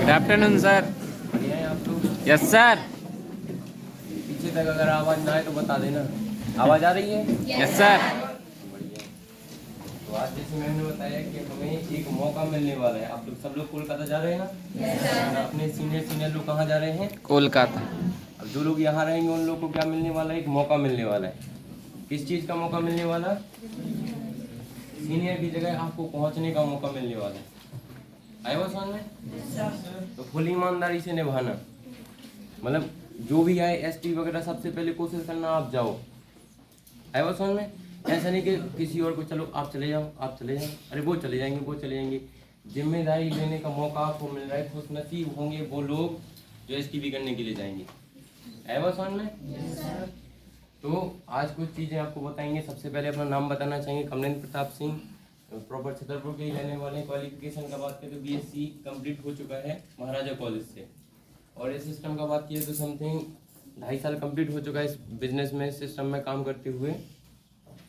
Good afternoon sir. बढ़िया है आप लोग। Yes sir. पीछे तक अगर आवाज़ ना आए तो बता देना। आवाज़ आ रही है? Yes sir. बढ़िया है। तो आज जैसे मैंने बताया कि हमें एक मौका मिलने वाला है। आप लोग सब लोग कोलकाता जा रहे हैं ना? और अपने सीनियर लोग कहाँ जा रहे हैं? कोलकाता। अब जो लोग यहाँ रहेंगे उन लोग को क्या मिलने वाला है? एक मौका मिलने वाला है। किस चीज़ का मौका मिलने वाला? सीनियर की जगह आपको पहुँचने का मौका मिलने वाला है। आए वो समझ में? तो फुल ईमानदारी से निभाना, मतलब जो भी आए एसटी वगैरह सबसे पहले कोशिश करना आप जाओ। आए वो समझ में? ऐसा नहीं कि किसी और को चलो आप चले जाओ, आप चले जाओ, अरे वो चले जाएंगे। जिम्मेदारी लेने का मौका आपको मिल रहा है। खुशनसीब होंगे वो लोग जो एसटीबी करने के लिए जाएंगे। आए वो समझ में? तो आज कुछ चीज़ें आपको बताएंगे। सबसे पहले अपना नाम बताना चाहिए। कमलेंद्र प्रताप सिंह, प्रॉपर छतरपुर के ही रहने वाले। क्वालिफिकेशन का बात करें तो बीएससी कंप्लीट हो चुका है महाराजा कॉलेज से। और इस सिस्टम का बात किए तो समथिंग 2.5 साल कंप्लीट हो चुका है इस बिजनेस में, सिस्टम में काम करते हुए।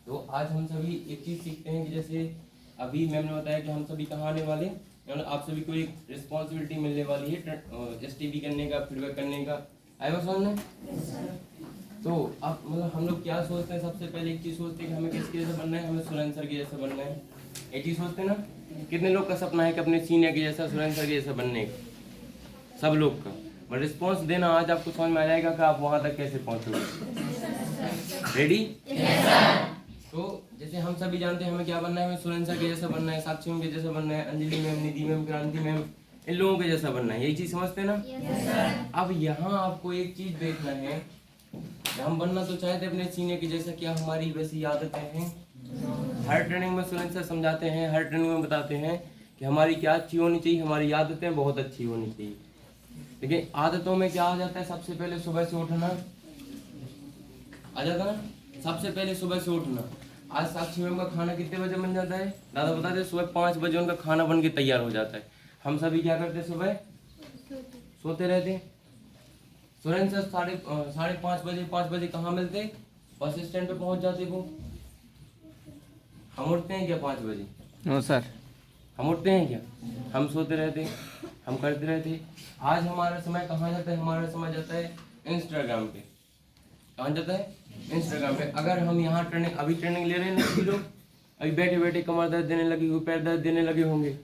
तो आज हम सभी एक चीज़ सीखते हैं कि जैसे अभी मैम ने बताया कि हम सभी कहाँ आने वाले, आप सभी को एक रिस्पॉन्सिबिलिटी मिलने वाली है एसटीबी करने का, फीडबैक करने का। आए वो समझ में? तो अब मतलब हम लोग क्या सोचते हैं? सबसे पहले एक चीज़ सोचते हैं कि हमें किसके जैसा बनना है? हमें सुरेंद्र सर के जैसा बनना है। एक चीज़ सोचते हैं ना? कितने लोग का सपना है कि अपने सीनियर के जैसा, सुरेंद्र सर के जैसा बनने का? सब लोग का। बट रिस्पॉन्स देना आज आपको समझ में आ जाएगा कि आप वहाँ तक कैसे पहुँचोगे। रेडी? तो जैसे हम सभी जानते हैं हमें क्या बनना है? हमें सुरेंद्र सर के जैसा बनना है, साक्षी मैम के जैसा बनना है, अंजलि मैम, निधि मैम, क्रांति मैम, इन लोगों के जैसा बनना है। यही चीज़ समझते हैं ना? अब यहाँ आपको एक चीज़ देखना है, हम बनना तो चाहते अपने सीनियर की जैसा, क्या हमारी वैसी आदतें हैं? हर ट्रेनिंग में सुरेंद्र सर समझाते हैं, हर ट्रेनिंग में बताते हैं कि हमारी क्या अच्छी होनी चाहिए। हमारी आदतें बहुत अच्छी होनी चाहिए। लेकिन आदतों में क्या आ जाता है? सबसे पहले सुबह से उठना आ जाता ना। सबसे पहले सुबह से उठना। आज साक्षी मैम का खाना कितने बजे बन जाता है? दादा बताते हैं सुबह 5 बजे उनका खाना बन के तैयार हो जाता है। हम सभी क्या करते हैं? सुबह सोते रहते हैं। सुरेंद्र सर साढ़े 5 बजे कहाँ मिलते? बस स्टैंड पे पहुंच जाते वो। हम उठते हैं क्या 5 बजे? No sir. हम उठते हैं क्या? हम सोते रहते, हम करते रहते। आज हमारा समय कहाँ जाता है? हमारा समय जाता है इंस्टाग्राम पे। कहाँ जाता है? इंस्टाग्राम पे। अगर हम यहाँ अभी ट्रेनिंग ले रहे हैं ना लोग, अभी बैठे बैठे कमर दर्द देने लगी होगी, पैर दर्द देने लगे होंगे।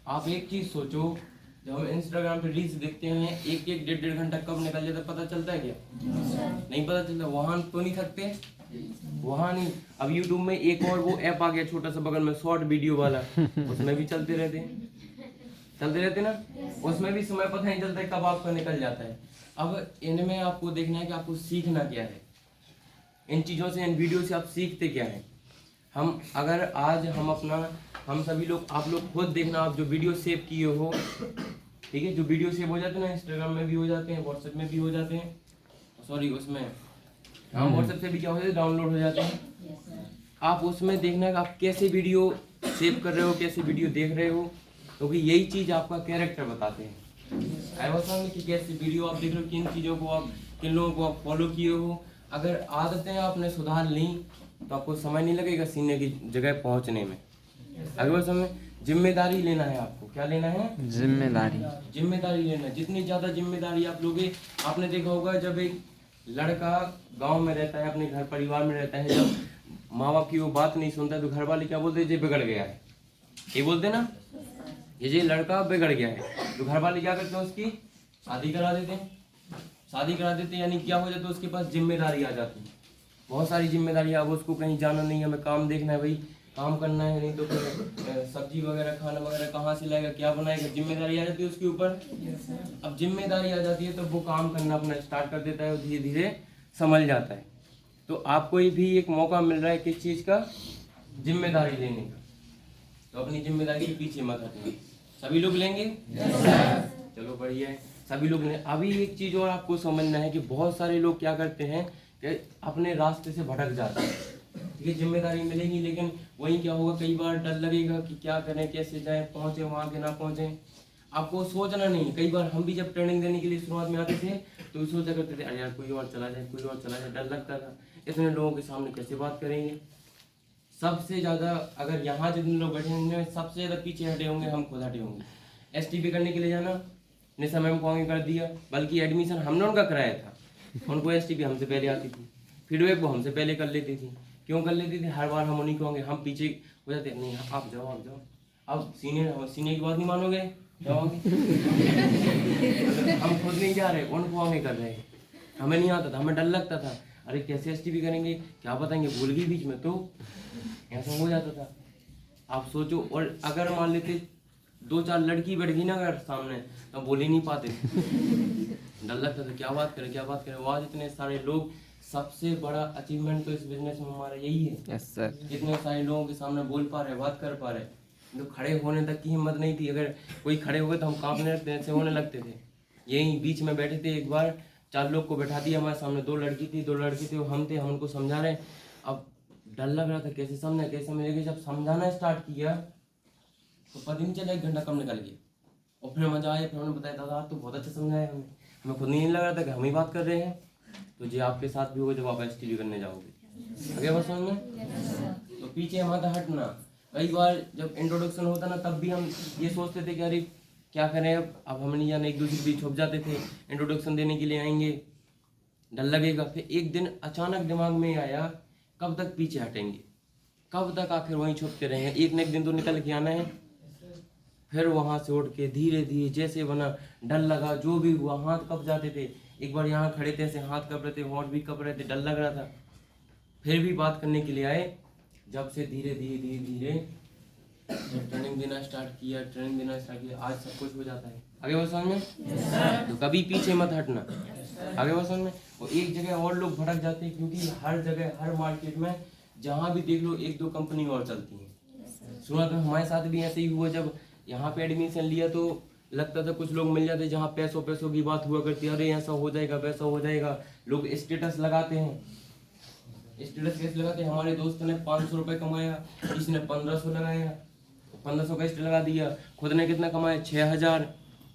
आप एक चीज़ सोचो, जब हम इंस्टाग्राम पे रील्स देखते हैं, एक एक डेढ़ डेढ़ घंटा कब निकल जाता है पता चलता है क्या? नहीं पता चलता। वहाँ तो नहीं थकते, वहाँ नहीं। अब यूट्यूब में एक और वो ऐप आ गया छोटा सा बगल में, शॉर्ट वीडियो वाला, उसमें भी चलते रहते ना। उसमें भी समय पता नहीं चलता है कब आपका निकल जाता है। अब इनमें आपको देखना है कि आपको सीखना क्या है इन चीज़ों से, इन वीडियो से आप सीखते क्या है। हम अगर आज हम सभी लोग, आप लोग खुद देखना, आप जो वीडियो सेव किए हो, ठीक है, जो वीडियो सेव हो जाते हैं ना, इंस्टाग्राम में भी हो जाते हैं, व्हाट्सएप में भी हो जाते हैं, सॉरी उसमें, हाँ व्हाट्सएप से भी क्या हो जाते हैं, डाउनलोड हो जाते हैं। आप उसमें देखना कि आप कैसे वीडियो सेव कर रहे हो, कैसे वीडियो देख रहे हो, क्योंकि यही चीज़ आपका कैरेक्टर बताते हैं। आई वाज कि कैसे वीडियो आप देख रहे हो, किन चीज़ों को आप, किन लोगों को आप फॉलो किए हो। अगर आदतें आपने सुधार ली तो आपको समय नहीं लगेगा सीनियर की जगह पहुंचने में। अगले समय जिम्मेदारी लेना है आपको। क्या लेना है? जिम्मेदारी लेना। जितनी ज़्यादा जिम्मेदारी आप लोगे, आपने देखा होगा जब एक लड़का गांव में रहता है, अपने घर परिवार में रहता है, जब माँ बाप की वो बात नहीं सुनता है तो घर वाले क्या बोलते हैं? ये बिगड़ गया है। ये बोलते ना, ये लड़का बिगड़ गया है। तो घर वाले क्या करते हैं? उसकी शादी करा देते हैं। शादी करा देते हैं यानी क्या हो जाता है? उसके पास जिम्मेदारी आ जाती है, बहुत सारी जिम्मेदारी। अब उसको कहीं जाना नहीं है, हमें काम देखना है, भाई काम करना है, नहीं तो फिर सब्जी वगैरह खाना वगैरह कहाँ से लाएगा, क्या बनाएगा, जिम्मेदारी आ जाती है उसके ऊपर। अब जिम्मेदारी आ जाती है तो वो काम करना अपना स्टार्ट कर देता है और धीरे धीरे समझ जाता है। तो आपको भी एक मौका मिल रहा है किस चीज़ का? जिम्मेदारी लेने का। तो अपनी जिम्मेदारी के पीछे मत हटना। सभी लोग लेंगे? चलो बढ़िया है, सभी लोग लें। अभी एक चीज़ और आपको समझना है कि बहुत सारे लोग क्या करते हैं कि अपने रास्ते से भटक जाते हैं। ठीक है, जिम्मेदारी मिलेगी लेकिन वही क्या होगा, कई बार डर लगेगा कि क्या करें, कैसे जाएं, पहुंचे वहां के ना पहुंचे। आपको सोचना नहीं। कई बार हम भी जब ट्रेनिंग देने के लिए शुरुआत में आते थे तो सोचा करते थे, अरे यार कोई और चला जाए, डर लगता था, इतने लोगों के सामने कैसे बात करेंगे। सबसे ज़्यादा अगर यहाँ जितने लोग बैठे होंगे सबसे ज़्यादा पीछे हटे होंगे, हम खुद हटे होंगे। एसटीबी करने के लिए जाना, ने समय में आगे कर दिया, बल्कि एडमिशन हमने उनका कराया था। उनको एसटीपी हमसे पहले आती थी, फीडबैक वो हमसे पहले कर लेती थी। क्यों कर लेती थी? हर बार हम उन्हीं को आगे, हम पीछे हो जाते, नहीं आप जाओ आप जाओ, अब सीनियर की बात नहीं मानोगे, जाओगे। हम खुद नहीं जा रहे, उनको आगे कर रहे हैं। हमें नहीं आता था, हमें डर लगता था, अरे कैसे एसटीपी करेंगे, क्या बताएंगे, भूल गई बीच में, तो ऐसा हो जाता था। आप सोचो, और अगर मान लेते 2-4 लड़की बैठ गई ना अगर सामने, तो बोल ही नहीं पाते। डर लगता था, क्या बात करें क्या बात करें। आज इतने सारे लोग, सबसे बड़ा अचीवमेंट तो इस बिजनेस में हमारा यही है। Yes sir. इतने सारे लोगों के सामने बोल पा रहे, बात कर पा रहे। तो खड़े होने तक की हिम्मत नहीं थी, अगर कोई खड़े हो गए तो हम कांपने लगते, ऐसे होने लगते थे। यही बीच में बैठे थे, एक बार 4 लोग को बैठा दिया हमारे सामने, 2 लड़की थी वो हम थे, हम उनको समझा रहे। अब डर लग रहा था, कैसे समझे कैसे समझेंगे। जब समझाना स्टार्ट किया तो पता नहीं चला 1 घंटा कम निकल गया, और फिर मजा आया। फिर उन्होंने बताया, दादा तो बहुत अच्छा समझाया हमें खुद नहीं लग रहा था कि हम ही बात कर रहे हैं। तो ये आपके साथ भी होगा जब आप एसटीपी करने जाओगे। आगे बस समझ में। तो पीछे हमारा हटना, कई बार जब इंट्रोडक्शन होता ना, तब भी हम ये सोचते थे कि अरे क्या करें, अब हम नहीं जाने, एक दूसरे के बीच छुप जाते थे। इंट्रोडक्शन देने के लिए आएंगे, डर लगेगा। फिर एक दिन अचानक दिमाग में आया, कब तक पीछे हटेंगे, कब तक आखिर वहीं छुपते रहेंगे, एक न एक दिन तो निकल के आना है। फिर वहां से उठ के धीरे धीरे जैसे बना, डर लगा, जो भी हुआ, हाथ कब जाते थे। एक बार यहाँ खड़े थे, ऐसे हाथ कप रहे थे, होंठ भी कप रहे थे, डर लग रहा था। फिर भी बात करने के लिए आए। जब से धीरे धीरे जब ट्रेनिंग देना स्टार्ट किया, आज सब कुछ हो जाता है। आगे बात समझ में। तो कभी पीछे मत हटना। आगे बात समझ में। और एक जगह और लोग भटक जाते हैं, क्योंकि हर जगह, हर मार्केट में जहाँ भी देख लो 1-2 कंपनी और चलती हैं। शुरुआत में हमारे साथ भी ऐसे ही हुआ। जब यहाँ पे एडमिशन लिया तो लगता था कुछ लोग मिल जाते, जहाँ पैसों की बात हुआ करती है, अरे ऐसा हो जाएगा वैसा हो जाएगा। लोग स्टेटस लगाते हैं, स्टेटस कैसे लगाते हैं, हमारे दोस्त ने 500 रुपये कमाया, इसने 1500 लगाया, 1500 का स्टेटस लगा दिया। खुद ने कितना कमाया, 6000।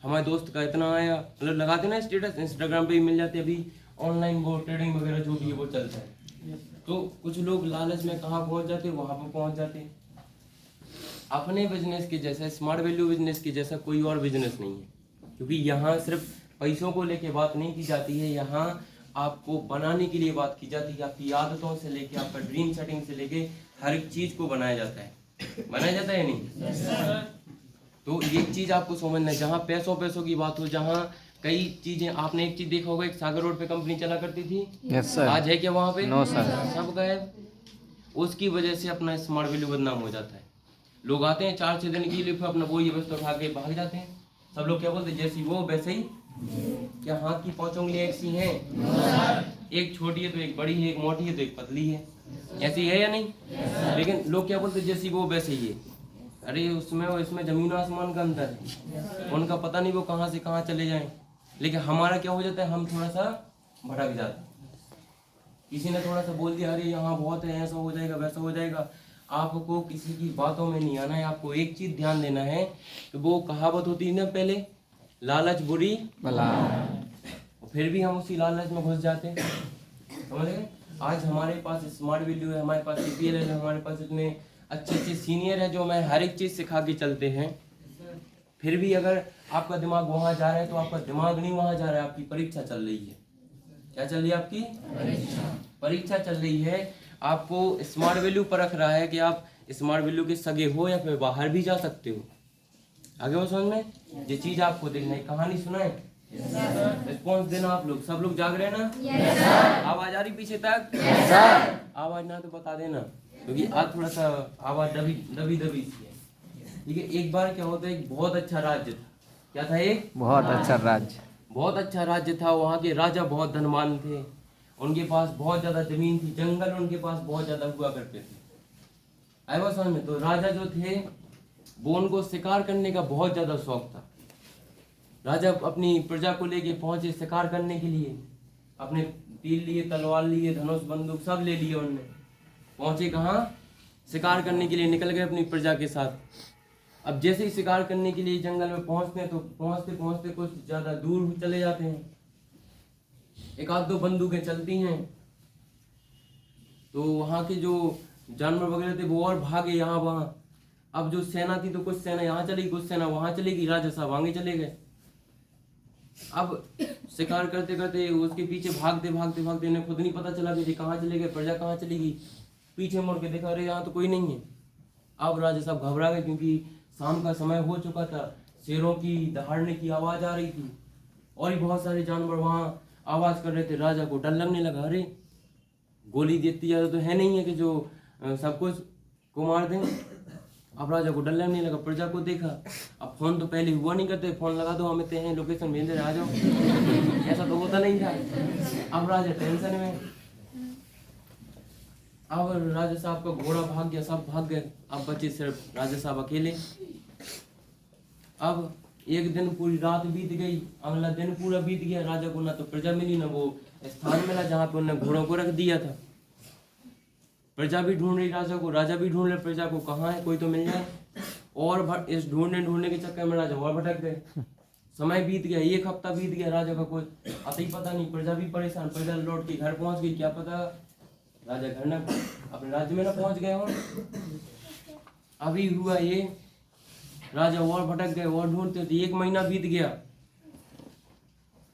हमारे दोस्त का इतना आया, मतलब लगाते ना स्टेटस, इंस्टाग्राम पे भी मिल जाते। अभी ऑनलाइन वो ट्रेडिंग वगैरह जो भी है वो चलता है। तो कुछ लोग लालच में कहाँ पहुँच जाते, वहाँ पर पहुँच जाते। अपने बिजनेस के जैसा, स्मार्ट वैल्यू बिजनेस के जैसा कोई और बिजनेस नहीं है, क्योंकि यहाँ सिर्फ पैसों को लेके बात नहीं की जाती है, यहाँ आपको बनाने के लिए बात की जाती है। आपकी आदतों से लेके, आपका ड्रीम सेटिंग से लेके हर एक चीज को बनाया जाता है। बनाया जाता है नहीं? तो ये चीज आपको समझना है। जहाँ पैसों की बात हो, जहाँ कई चीजें, आपने एक चीज देखा होगा, एक सागर रोड पे कंपनी चला करती थी। Yes sir. आज है क्या वहाँ पे? No sir. सब गायब। उसकी वजह से अपना स्मार्ट वैल्यू बदनाम हो जाता है। लोग आते हैं 4-6 दिन के लिए, फिर अपना वही व्यवस्था उठा के भाग जाते हैं। सब लोग क्या बोलते हैं, जैसी वो वैसे ही। क्या हाथ की 5 उंगलियां एक सी हैं? एक छोटी है तो एक बड़ी है, एक मोटी है तो एक पतली है, ऐसी है या नहीं? लेकिन लोग क्या बोलते हैं, जैसी वो वैसे ही है। अरे उसमें और इसमें जमीन आसमान का अंतर है। उनका पता नहीं वो कहाँ से कहाँ चले जाएं। लेकिन हमारा क्या हो जाता है, हम थोड़ा सा भटक जाते हैं। किसी ने थोड़ा सा बोल दिया, अरे यहाँ बहुत है, ऐसा हो जाएगा वैसा हो जाएगा। आपको किसी की बातों में नहीं आना है। आपको एक चीज ध्यान देना है कि वो कहावत होती है ना पहले, लालच बुरी भला। फिर भी हम उसी लालच में घुस जाते हैं। समझ गए? आज हमारे पास स्मार्ट वैल्यू है, हमारे पास सीपीएल है, हमारे पास इतने अच्छे सीनियर है जो हमें हर एक चीज सिखा के चलते हैं। फिर भी अगर आपका दिमाग वहां जा रहा है, तो आपका दिमाग नहीं वहां जा रहा है, आपकी परीक्षा चल रही है। क्या चल रही है? आपकी परीक्षा चल रही है। आपको स्मार्ट वैल्यू परख रहा है कि आप स्मार्ट वैल्यू के सगे हो या फिर बाहर भी जा सकते हो। आगे वो समझ में। ये चीज आपको देखना है। कहानी सुनाए, रिस्पॉन्स देना। आप लोग सब लोग जाग रहे हैं ना? आवाज आ रही पीछे तक? आवाज ना तो बता देना, क्योंकि आज थोड़ा सा आवाज दबी सी है। ठीक है। एक बार क्या होता है, एक बहुत अच्छा राज्य था। क्या था? एक बहुत अच्छा राज्य। बहुत अच्छा राज्य था। वहाँ के राजा बहुत धनवान थे, उनके पास बहुत ज्यादा जमीन थी, जंगल उनके पास बहुत ज्यादा हुआ करते थे। आए बात समझ में। तो राजा जो थे वो, उनको शिकार करने का बहुत ज्यादा शौक था। राजा अपनी प्रजा को लेके पहुंचे शिकार करने के लिए। अपने तीर लिए, तलवार लिए, धनुष बंदूक सब ले लिए उनने। पहुंचे कहाँ? शिकार करने के लिए निकल गए अपनी प्रजा के साथ। अब जैसे ही शिकार करने के लिए जंगल में पहुंचते हैं, तो पहुंचते पहुंचते कुछ ज्यादा दूर चले जाते हैं। 1-2 बंदूकें चलती हैं, तो वहां के जो जानवर वगैरह थे वो और भागे यहाँ वहां। अब जो सेना थी, तो कुछ सेना यहाँ चली, कुछ सेना वहां चली गई, राजा साहब आगे चले गए। अब शिकार करते करते उसके पीछे भागते भागते भागते इन्हें खुद नहीं पता चला कि ये कहाँ चले गए, प्रजा कहाँ चली गई। पीछे मुड़ के देखा, अरे यहाँ तो कोई नहीं है। अब राजा साहब घबरा गए क्योंकि शाम का समय हो चुका था, शेरों की दहाड़ने की आवाज आ रही थी और भी बहुत सारे जानवर वहाँ आवाज कर रहे थे। राजा को डर लगने लगा, अरे गोली देती ज्यादा तो है नहीं है कि जो सब कुछ को मार दें। अब राजा को डर लगने लगा, प्रजा को देखा। अब फोन तो पहले हुआ नहीं करते, फोन लगा दो, हम इतने हैं, लोकेशन भेज दे रहे, आ जाओ, ऐसा तो होता नहीं था। अब राजा टेंशन में, अब राजा साहब का घोड़ा भाग गया, सब भाग गए, अब बचे सिर्फ राजा साहब अकेले। अब एक दिन पूरी रात बीत गई, अगला दिन पूरा बीत गया, राजा को ना तो प्रजा मिली ना वो स्थान मिला जहाँ पे उन्होंने घोड़ों को रख दिया था। प्रजा भी ढूंढ रही राजा को, राजा भी ढूंढ रहे प्रजा को, कहाँ है, कोई तो मिल जाए। और इस ढूंढने के चक्कर में राजा और भटक गए। समय बीत गया, एक हफ्ता बीत गया, राजा का कोई आता ही पता नहीं। प्रजा भी परेशान, प्रजा लौट के घर पहुंच गई, क्या पता राजा घर न अपने राज्य में ना पहुंच गए हो। अभी हुआ ये, राजा और भटक गए और ढूंढते थे, 1 महीना बीत गया।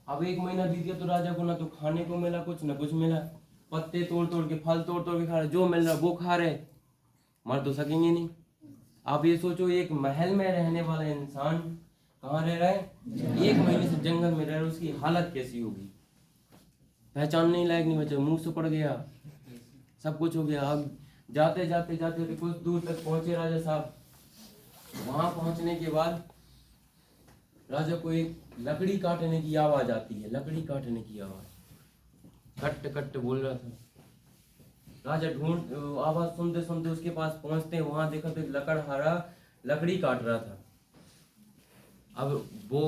अब 1 महीना बीत गया तो राजा को ना तो खाने को मिला कुछ, ना कुछ मिला। पत्ते तोड़ तोड़ के, फल तोड़ तोड़ के खा रहे, जो मिल रहा वो खा रहे, मर तो सकेंगे नहीं। आप ये सोचो, एक महल में रहने वाला इंसान कहाँ रह रहा है, 1 महीने से जंगल में रह रहा है, उसकी हालत कैसी होगी। पहचानने लायक नहीं बचा, मुंह से पड़ गया, सब कुछ हो गया। अब जाते जाते जाते कुछ दूर तक पहुंचे राजा साहब। वहां पहुंचने के बाद राजा को एक लकड़ी काटने की आवाज आती है, लकड़ी काटने की आवाज, कट कट बोल रहा था। राजा ढूंढ आवाज सुनते सुनते उसके पास पहुंचते, वहां देखा तो लकड़हारा लकड़ी काट रहा था। अब वो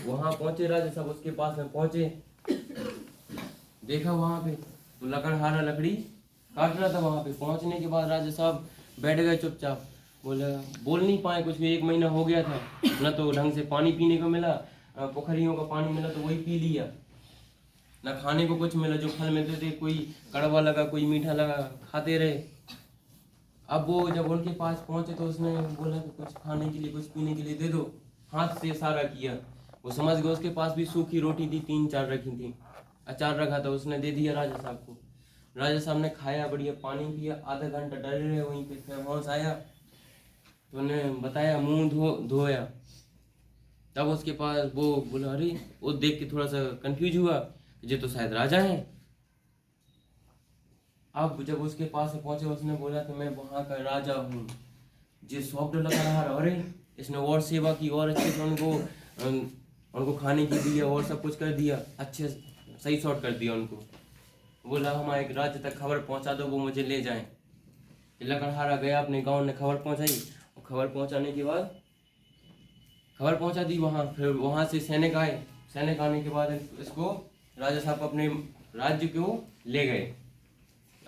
वहां पहुंचे, राजा साहब उसके पास में पहुंचे, देखा वहां पे तो लकड़हारा लकड़ी काट रहा था। वहां पे पहुंचने के बाद राजा साहब बैठ गए चुपचाप, बोल नहीं पाए कुछ भी। 1 महीना हो गया था, न तो ढंग से पानी पीने को मिला, पोखरियों का पानी मिला तो वही पी लिया, न खाने को कुछ मिला। जो फल मिलते थे कोई कड़वा लगा कोई मीठा लगा, खाते रहे। अब वो जब उनके पास पहुंचे तो उसने बोला कि कुछ खाने के लिए कुछ पीने के लिए दे दो, हाथ से इशारा किया। वो समझ गए, उसके पास भी सूखी रोटी थी, 3-4 रखी थी, अचार रखा था, उसने दे दिया राजा साहब को। राजा साहब ने खाया, बढ़िया पानी पिया, आधा घंटा डरे रहे वहीं पे। फिर होश आया तो उन्हें बताया, मुंह धोया। तब उसके पास वो बोला, अरे वो देख के थोड़ा सा कंफ्यूज हुआ, ये तो शायद राजा हैं। अब जब उसके पास पहुंचे उसने बोला कि मैं वहाँ का राजा हूँ। ये सॉफ्ट लगा रहा, अरे इसने और सेवा की और अच्छे से उनको खाने की दिया और सब कुछ कर दिया, अच्छे सही शॉट कर दिया उनको। बोला हमारे एक राज्य तक खबर पहुंचा दो, वो मुझे ले जाएं। लकड़हारा गया अपने गांव ने खबर पहुंचाई, और खबर पहुंचाने के बाद खबर पहुंचा दी वहां। फिर वहां से सैनिक आए, सैनिक आने के बाद इसको राजा साहब अपने राज्य को ले गए।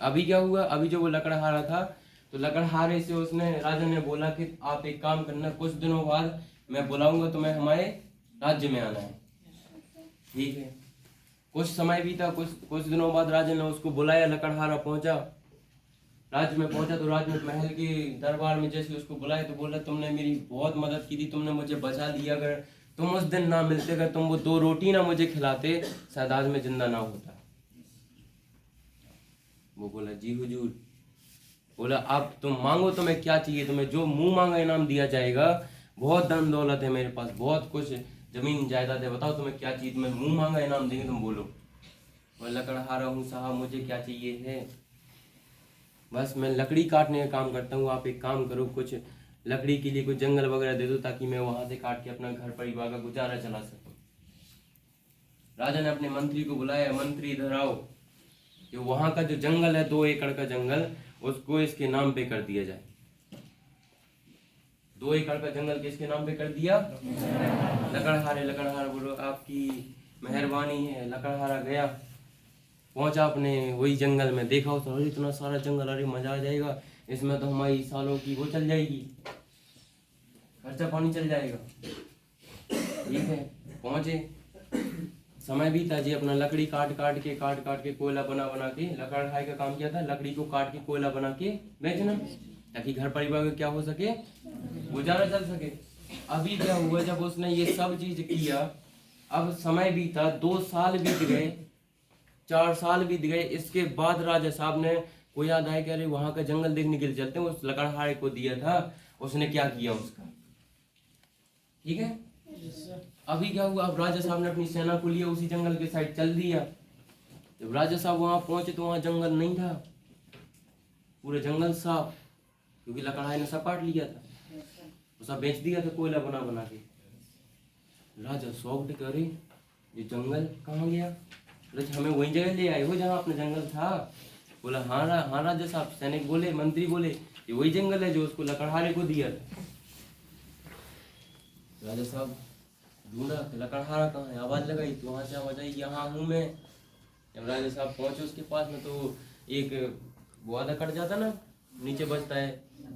अभी क्या हुआ, अभी जो वो लकड़हारा था तो लकड़हारे से उसने राजा ने बोला कि आप एक काम करना, कुछ दिनों बाद मैं बुलाऊंगा तुम्हें हमारे राज्य में आना है, ठीक है। कुछ समय भी था, कुछ दिनों बाद राजा ने उसको बुलाया, लकड़हारा पहुंचा, राज्य में पहुंचा तो राज्य में महल के दरबार में जैसे उसको बुलाया तो बोला, तुमने मेरी बहुत मदद की थी, तुमने मुझे बचा लिया, अगर तुम उस दिन ना मिलते, अगर तुम वो 2 रोटी ना मुझे खिलाते, शायद आज मैं जिंदा ना होता। वो बोला, जी हुजूर। बोला, अब तुम मांगो, तुम्हें क्या चाहिए, तुम्हें जो मुंह मांगा इनाम दिया जाएगा। बहुत धन दौलत है मेरे पास, बहुत कुछ जमीन जायदाद है, बताओ तुम्हें क्या चाहिए, तुम्हें मुंह मांगा इनाम देंगे, तुम बोलो। मैं लकड़हारा हूँ साहब, मुझे क्या चाहिए है, बस मैं लकड़ी काटने का काम करता हूँ, आप एक काम करो, कुछ लकड़ी के लिए कुछ जंगल वगैरह दे दो ताकि मैं वहां से काट के अपना घर परिवार का गुजारा चला सकूं। राजा ने अपने मंत्री को बुलाया, मंत्री इधर आओ, कि वहां का जो जंगल है 2 एकड़ का जंगल, उसको इसके नाम पे कर दिया जाए। 2 एकड़ का जंगल किसके नाम पे कर दिया, लकड़हारे बोलो आपकी मेहरबानी है। लकड़हारा गया, पहुंचा अपने वही जंगल में, देखा उसने, अरे इतना सारा जंगल, अरे मजा आ जाएगा, इसमें तो हमारी सालों की वो चल जाएगी, खर्चा पानी चल जाएगा, ठीक है। पहुंचे, समय भी था जी, अपना लकड़ी काट काट के कोयला बना के, लकड़हारे का काम किया था, लकड़ी को काट के कोयला बना के बेचना, ताकि घर परिवार का क्या हो सके, गुजारा चल सके। अभी क्या हुआ, जब उसने ये सब चीज किया, अब समय बीता, 2 साल बीत गए, 4 साल बीत गए। इसके बाद राजा साहब ने को याद आया कि अरे वहां का जंगल देखने के लिए चलते हैं। उस लकड़हारे को दिया था, उसने क्या किया उसका, ठीक है। अभी क्या हुआ, अब राजा साहब ने अपनी सेना को लिया, उसी जंगल के साइड चल दिया। जब राजा साहब वहां पहुंचे तो वहां जंगल नहीं था, पूरे जंगल साफ, क्योंकि लकड़हारे ने सब काट लिया था, वो सब बेच दिया था कोयला बना बना के। राजा शौक करे ये जंगल कहाँ गया, बोले हमें वही जगह ले आए हो जहाँ अपना जंगल था। बोला हाँ हाँ राजा साहब। सैनिक बोले, मंत्री बोले ये वही जंगल है जो उसको लकड़हारे को दिया था। राजा साहब ढूंढा कि लकड़हारा कहाँ है, आवाज लगाई तो वहां से आवाज आई यहाँ हूँ मैं। जब राजा साहब पहुंचे उसके पास में तो एक वो आधा कट जाता ना, नीचे बचता है,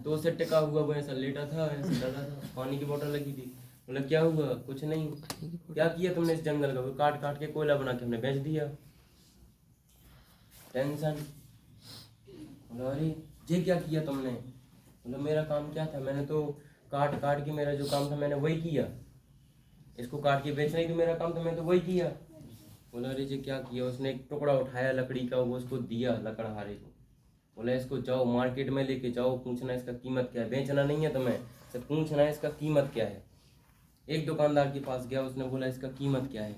तो उससे टिका हुआ वो ऐसा लेटा था, ऐसा डरा था, पानी की बोतल लगी थी। बोला क्या हुआ, कुछ नहीं। क्या किया तुमने इस जंगल का, काट काट के कोयला बना के हमने बेच दिया। टेंशन। बोला अरे ये क्या किया तुमने। बोला मेरा काम क्या था, मैंने तो काट काट के, मेरा जो काम था मैंने वही किया, इसको काट के बेचना ही तो मेरा काम था, मैंने तो वही किया। बोला अरे जी क्या किया। उसने एक टुकड़ा उठाया लकड़ी का, वो उसको दिया लकड़हारे को। बोला इसको जाओ मार्केट में लेके जाओ, पूछना इसका कीमत क्या है, बेचना नहीं है तुम्हें, सिर्फ पूछना है इसका कीमत क्या है। एक दुकानदार के पास गया, उसने बोला इसका कीमत क्या है,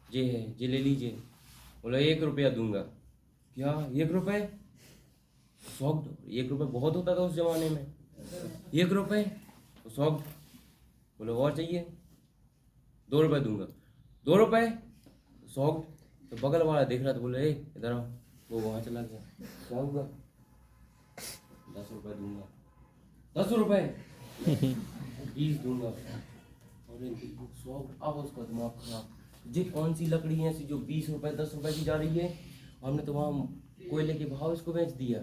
ये है, ये ले लीजिए। बोला 1 रुपया दूंगा। क्या 1 रुपये, 1 रुपये बहुत होता था उस जमाने में, 1 रुपये तो 100। बोले और चाहिए, 2 रुपये दूंगा। 2 रुपये 100। तो बगल वाला देख रहा था, बोले इधर आओ, वो वहां चला गया। क्या हुआ, 10 रुपये दूंगा। 10 रुपये 20 दूंगा। और 100। अब उसका दिमाग खराब, ये कौन सी लकड़ी है ऐसी जो 20 रुपये 10 रुपये की जा रही है, हमने तो वहाँ कोयले के भाव इसको बेच दिया।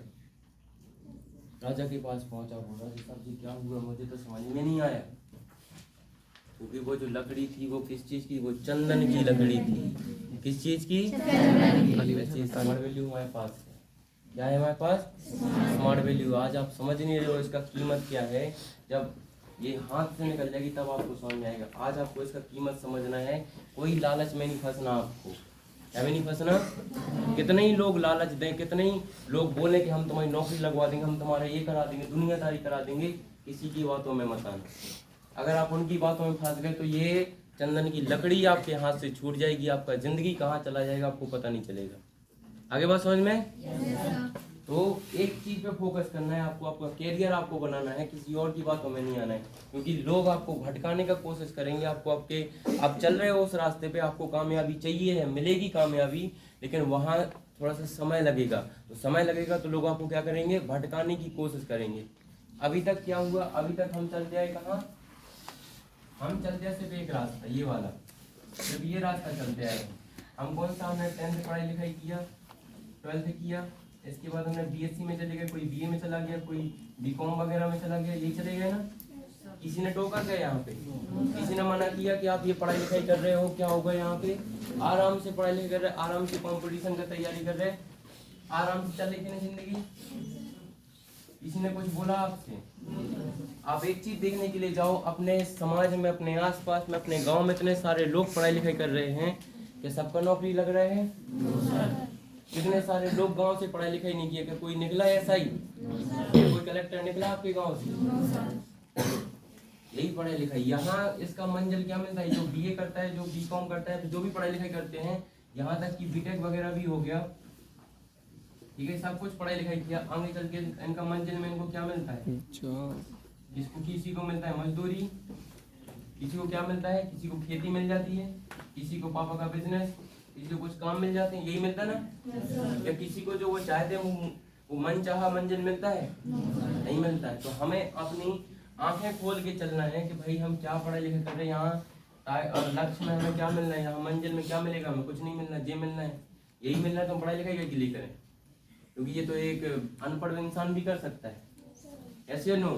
राजा के पास पहुंचा, बोला राजा साहब जी क्या हुआ, मुझे तो समझ में नहीं आया। क्योंकि वो जो लकड़ी थी वो किस चीज की, वो चंदन की लकड़ी थी। किस चीज की, स्मार्ट वैल्यू हमारे पास है। क्या है हमारे पास, स्मार्ट वैल्यू। आज आप समझ नहीं रहे हो इसका कीमत क्या है, जब ये हाथ से निकल जाएगी तब आपको समझ में आएगा। आज आपको इसका कीमत समझना है, कोई लालच में नहीं फंसना आपको। क्या में नहीं फंसना, कितने ही लोग लालच दें, कितने ही लोग बोले कि हम तुम्हारी नौकरी लगवा देंगे, हम तुम्हारा ये करा देंगे, दुनियादारी करा देंगे, किसी की बातों में मत आना। अगर आप उनकी बातों में फंस गए तो ये चंदन की लकड़ी आपके हाथ से छूट जाएगी, आपका जिंदगी कहाँ चला जाएगा आपको पता नहीं चलेगा। आगे बात समझ में। तो एक चीज पे फोकस करना है आपको, आपका कैरियर आपको बनाना है, किसी और की बातों में नहीं आना है। क्योंकि लोग आपको भटकाने का कोशिश करेंगे, आपको आप चल रहे हो उस रास्ते पे, आपको कामयाबी चाहिए है, मिलेगी कामयाबी, लेकिन वहाँ थोड़ा सा समय लगेगा। तो समय लगेगा तो लोग आपको क्या करेंगे, भटकाने की कोशिश करेंगे। अभी तक क्या हुआ, अभी तक हम चलते आए कहाँ, हम चलते आए सिर्फ एक रास्ता, ये वाला, सिर्फ ये रास्ता चलते आए। हम कौन सा, हमने 10th पढ़ाई लिखाई किया, 12th किया, इसके बाद हमने बीएससी में चले गए, कोई बीए में चला गया, कोई बीकॉम वगैरह में चला गया, यही चले गए ना। किसी ने टोका क्या यहाँ पे, किसी ने मना किया कि आप ये पढ़ाई लिखाई कर रहे हो, क्या होगा यहाँ पे, आराम से पढ़ाई लिखाई कर रहे, आराम से कंपटीशन का तैयारी कर रहे, आराम से चल रही थी जिंदगी। किसी ने कुछ बोला आपसे। आप एक चीज देखने के लिए जाओ, अपने समाज में, अपने आसपास में, अपने गांव में इतने सारे लोग पढ़ाई लिखाई कर रहे हैं कि सबका नौकरी लग रहे हैं। कितने सारे लोग गांव से पढ़ाई लिखाई नहीं किया, कि कोई निकला ऐसा ही, कोई कलेक्टर निकला आपके गांव से, यही पढ़ाई लिखाई। यहाँ इसका मंजिल क्या मिलता है, जो बीए करता है, जो बीकॉम करता है, जो भी पढ़ाई लिखाई करते हैं, यहाँ तक कि बीटेक वगैरह भी हो गया, ठीक है, सब कुछ पढ़ाई लिखाई किया, आगे चल के इनका मंजिल में इनको क्या मिलता है, जिसको किसी को मिलता है मजदूरी, किसी को क्या मिलता है, किसी को खेती मिल जाती है, किसी को पापा का बिजनेस, किसी को कुछ काम मिल जाते हैं, यही मिलता ना। या किसी को जो वो चाहते हैं वो मन चाहा मंजिल मिलता है, नहीं मिलता है। तो हमें अपनी आंखें खोल के चलना है कि भाई हम क्या पढ़ाई लिखाई कर रहे हैं यहाँ, और लक्ष्य में हमें क्या मिलना है, यहाँ मंजिल में क्या मिलेगा, हमें कुछ नहीं मिलना, ये मिलना है, यही मिलना है, तो हम पढ़ाई लिखाई के लिए करें। क्योंकि ये तो एक अनपढ़ इंसान भी कर सकता है, ऐसे नो।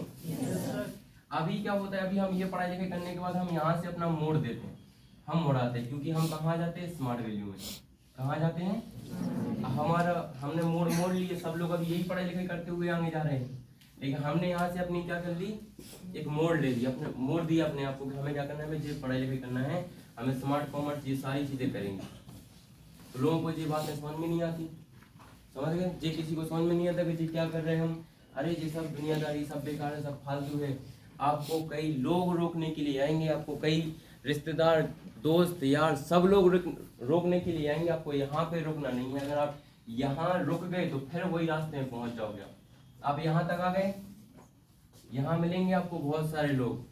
अभी क्या होता है, अभी हम ये पढ़ाई लिखाई करने के बाद हम यहाँ से अपना मोड़ देते हैं, हम मुड़ाते हैं, क्योंकि हम कहाँ जाते हैं, स्मार्ट वैल्यू में। कहाँ जाते हैं, हमारा हमने मोड़ लिए, सब लोग अभी यही पढ़ाई लिखाई करते हुए आगे जा रहे हैं, लेकिन हमने यहाँ से अपनी क्या कर ली, एक मोड़ ले लिया, अपने मोड़ दिया अपने आप को कि हमें क्या करना है, मुझे पढ़ाई लिखाई करना है, हमें स्मार्ट कॉमर्स, ये सारी चीज़ें करेंगे। तो लोगों को ये बातें समझ में नहीं आती, समझ गए जी? किसी को समझ में नहीं आता कि जी क्या कर रहे हैं हम। अरे ये सब दुनियादारी, सब बेकार है, सब फालतू है। आपको कई लोग रोकने के लिए आएंगे, आपको कई रिश्तेदार, दोस्त, यार सब लोग रोकने के लिए आएंगे। आपको यहाँ पे रुकना नहीं है। अगर आप यहाँ रुक गए तो फिर वही रास्ते में पहुंच जाओगे। आप यहाँ तक आ गए, यहाँ मिलेंगे आपको बहुत सारे लोग,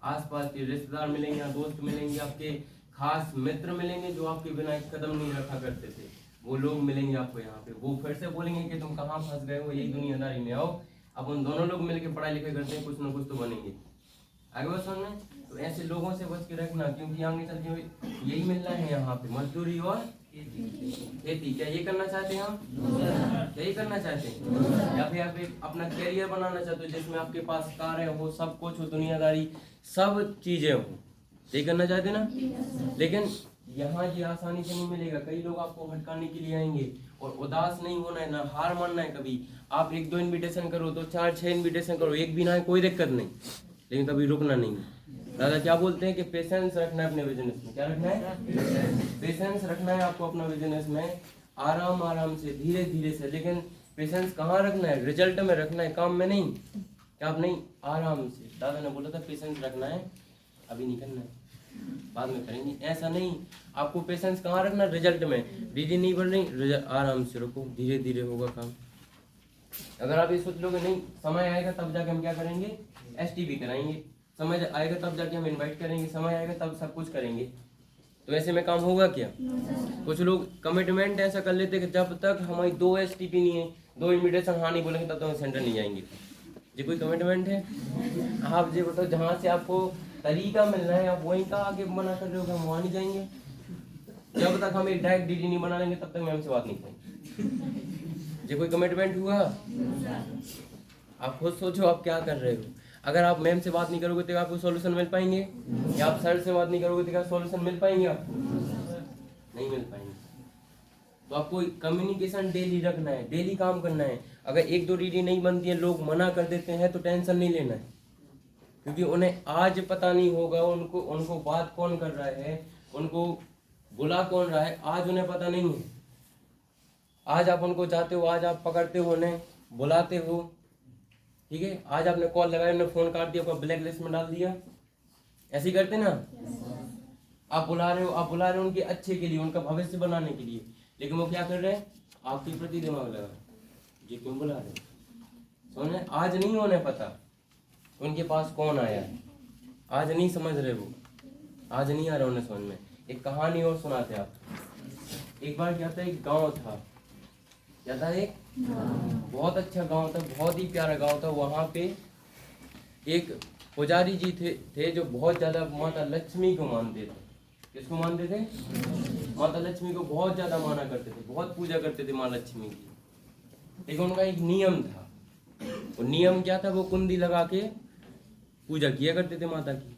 आसपास के रिश्तेदार मिलेंगे, दोस्त मिलेंगे, आपके खास मित्र मिलेंगे जो आपके बिना एक कदम नहीं रखा करते थे। वो लोग मिलेंगे आपको यहाँ पे, वो फिर से बोलेंगे कि तुम कहाँ फंस गए हो, यही दुनियादारी में आओ। अब उन दोनों लोग मिलकर पढ़ाई लिखाई करते हैं, कुछ ना कुछ तो बनेंगे। आगे बात समझ में? तो ऐसे लोगों से बच के रखना, क्योंकि आगे चल के यही मिलना है यहाँ पे, मजदूरी और खेती। क्या ये करना चाहते हैं हम? यही करना चाहते हैं? या फिर आप एक अपना कैरियर बनाना चाहते हो जिसमें आपके पास कारें हो, सब कुछ हो, दुनियादारी सब चीजें हो, यही करना चाहते हैं ना? लेकिन यहाँ ये आसानी से नहीं मिलेगा। कई लोग आपको भटकाने के लिए आएंगे। और उदास नहीं होना है, ना हार मानना है कभी। आप 1-2 इन्विटेशन करो, 2-4-6 इन्विटेशन करो, एक भी ना है कोई दिक्कत नहीं, लेकिन कभी रुकना नहीं। दादा क्या बोलते हैं कि पेशेंस रखना है अपने बिजनेस में। क्या रखना है? पेशेंस रखना है आपको अपना बिजनेस में, आराम आराम से, धीरे धीरे से। लेकिन पेशेंस कहाँ रखना है? रिजल्ट में रखना है, काम में नहीं। क्या आप नहीं, आराम से। दादा ने बोला था पेशेंस रखना है, अभी नहीं करना है, बाद में करेंगे, ऐसा नहीं। आपको पेशेंस कहाँ रखना? रिजल्ट में। दीदी नहीं बढ़ रही, आराम से रखो, धीरे धीरे होगा काम। अगर आप ये सोच लोगे नहीं समय आएगा तब जाके हम क्या करेंगे, STP कराएंगे, समय आएगा तब जाके हम इनवाइट करेंगे, समय आएगा तब सब कुछ करेंगे, तो ऐसे में काम होगा क्या? कुछ लोग कमिटमेंट ऐसा कर लेते कि जब तक हमारी 2 STP नहीं है, 2 इन्विटेशन हाँ नहीं बोलेंगे तब तक हम सेंटर नहीं जाएंगे। ये कोई कमिटमेंट है? आप ये बताओ, जहाँ से आपको तरीका मिल रहा है आप वहीं का आगे मना कर रहे हो कि हम वहाँ नहीं जाएंगे। जब तक हम एक डायरेक्ट DD नहीं बना लेंगे तब तक मैम से बात नहीं करेंगे। ये कोई कमिटमेंट हुआ? आप खुद सोचो आप क्या कर रहे हो। अगर आप मैम से बात नहीं करोगे तो आपको सॉल्यूशन मिल पाएंगे? या आप सर से बात नहीं करोगे तो क्या सॉल्यूशन मिल पाएंगे? आप नहीं मिल पाएंगे। तो आपको कम्युनिकेशन डेली रखना है, डेली काम करना है। अगर 1-2 DD नहीं बनती है, लोग मना कर देते हैं, तो टेंशन नहीं लेना है, क्योंकि उन्हें आज पता नहीं होगा उनको बात कौन कर रहा है, उनको बुला कौन रहा है, आज उन्हें पता नहीं है। आज आप उनको जाते हो, आज आप पकड़ते हो, उन्हें बुलाते हो, ठीक है। आज आपने कॉल लगाया, उन्हें फोन काट दिया, आपको ब्लैक लिस्ट में डाल दिया, ऐसे ही करते ना। आप बुला रहे हो उनके अच्छे के लिए, उनका भविष्य बनाने के लिए, लेकिन वो क्या कर रहे हैं, आपके प्रति दिमाग लगा, ये क्यों बुला रहे हैं? समझे? आज नहीं उन्हें पता उनके पास कौन आया है, आज नहीं समझ रहे वो, आज नहीं आ रहा उन्हें समझ में। एक कहानी और सुनाते आप। एक बार क्या था, एक गांव था, क्या था, एक बहुत अच्छा गांव था, बहुत ही प्यारा गांव था। वहां पे एक पुजारी जी थे जो बहुत ज्यादा माता लक्ष्मी को मानते थे। किसको मानते थे? माता लक्ष्मी को बहुत ज्यादा माना करते थे, बहुत पूजा करते थे माँ लक्ष्मी की। लेकिन उनका एक नियम था। वो नियम क्या था? वो कुंडी लगा के पूजा किया करते थे माता की।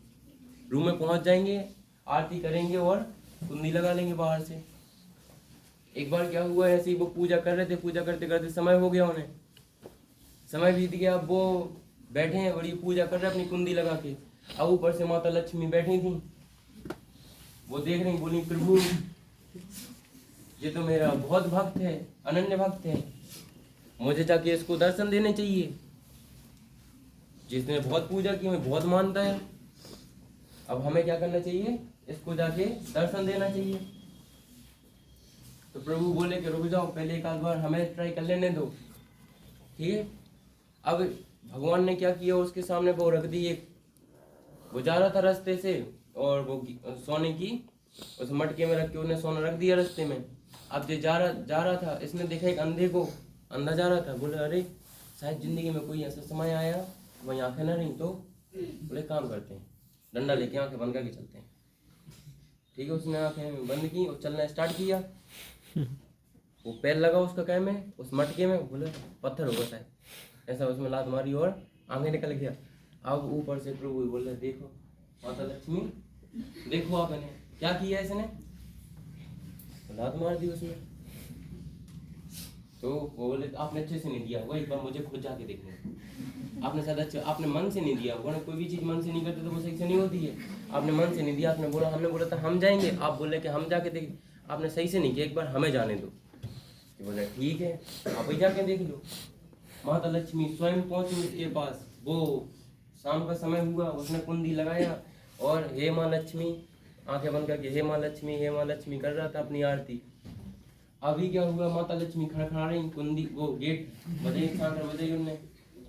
रूम में पहुंच जाएंगे, आरती करेंगे और कुंडी लगा लेंगे बाहर से। एक बार क्या हुआ, ऐसे ही वो पूजा कर रहे थे, पूजा करते करते समय हो गया, उन्हें समय बीत गया। अब वो बैठे हैं, बड़ी पूजा कर रहे हैं अपनी कुंडी लगा के। अब ऊपर से माता लक्ष्मी बैठी थी, वो देख रही, बोली प्रभु ये तो मेरा बहुत भक्त है, अनन्य भक्त है, मुझे जाके इसको दर्शन देने चाहिए। जिसने बहुत पूजा की, हमें बहुत मानता है, अब हमें क्या करना चाहिए, इसको जाके दर्शन देना चाहिए। तो प्रभु बोले कि रुक जाओ, पहले एक आध बार हमें ट्राई कर लेने दो, ठीक है। अब भगवान ने क्या किया, उसके सामने वो रख दी, एक वो जा रहा था रास्ते से, और वो सोने की उस मटके में रख के उन्हें सोना रख दिया रास्ते में। अब जो जा रहा था, इसने देखा एक अंधे को, अंधा जा रहा था, बोले अरे शायद जिंदगी में कोई ऐसा समय आया वही आंखें ना रही, तो बोले काम करते हैं, डंडा लेके आंखें बंद करके चलते हैं, ठीक है। उसने आंखें बंद की और चलना स्टार्ट किया। वो पैर लगा उसका कै में, उस मटके में, बोले पत्थर होगा शायद, ऐसा उसमें लात मारी और आंखें निकल गया। अब ऊपर से प्रभु बोले देखो माता लक्ष्मी, देखो आपने क्या किया, इसने लात मार दी उसमें। तो वो बोले आपने अच्छे से नहीं दिया होगा, एक बार मुझे खुद जाके देखना। आपने शायद अच्छे आपने मन से नहीं दिया होगा ना, कोई भी चीज़ मन से नहीं करते तो वो सही से नहीं होती है। आपने मन से नहीं दिया, आपने बोला, हमने बोला था हम जाएंगे, आप बोले कि हम जाके देख, आपने सही से नहीं किया, एक बार हमें जाने दो। तो बोले ठीक है आप ही जाके देख लो। माता लक्ष्मी स्वयं पहुंची उसके पास, वो शाम का समय हुआ, उसने कुंडी लगाया और हे माँ लक्ष्मी, आंखें बंद करके हे माँ लक्ष्मी कर रहा था अपनी आरती। अभी क्या हुआ, माता लक्ष्मी खड़खड़ा रही, कुंडी वो गेट बजे 4 बजे उनने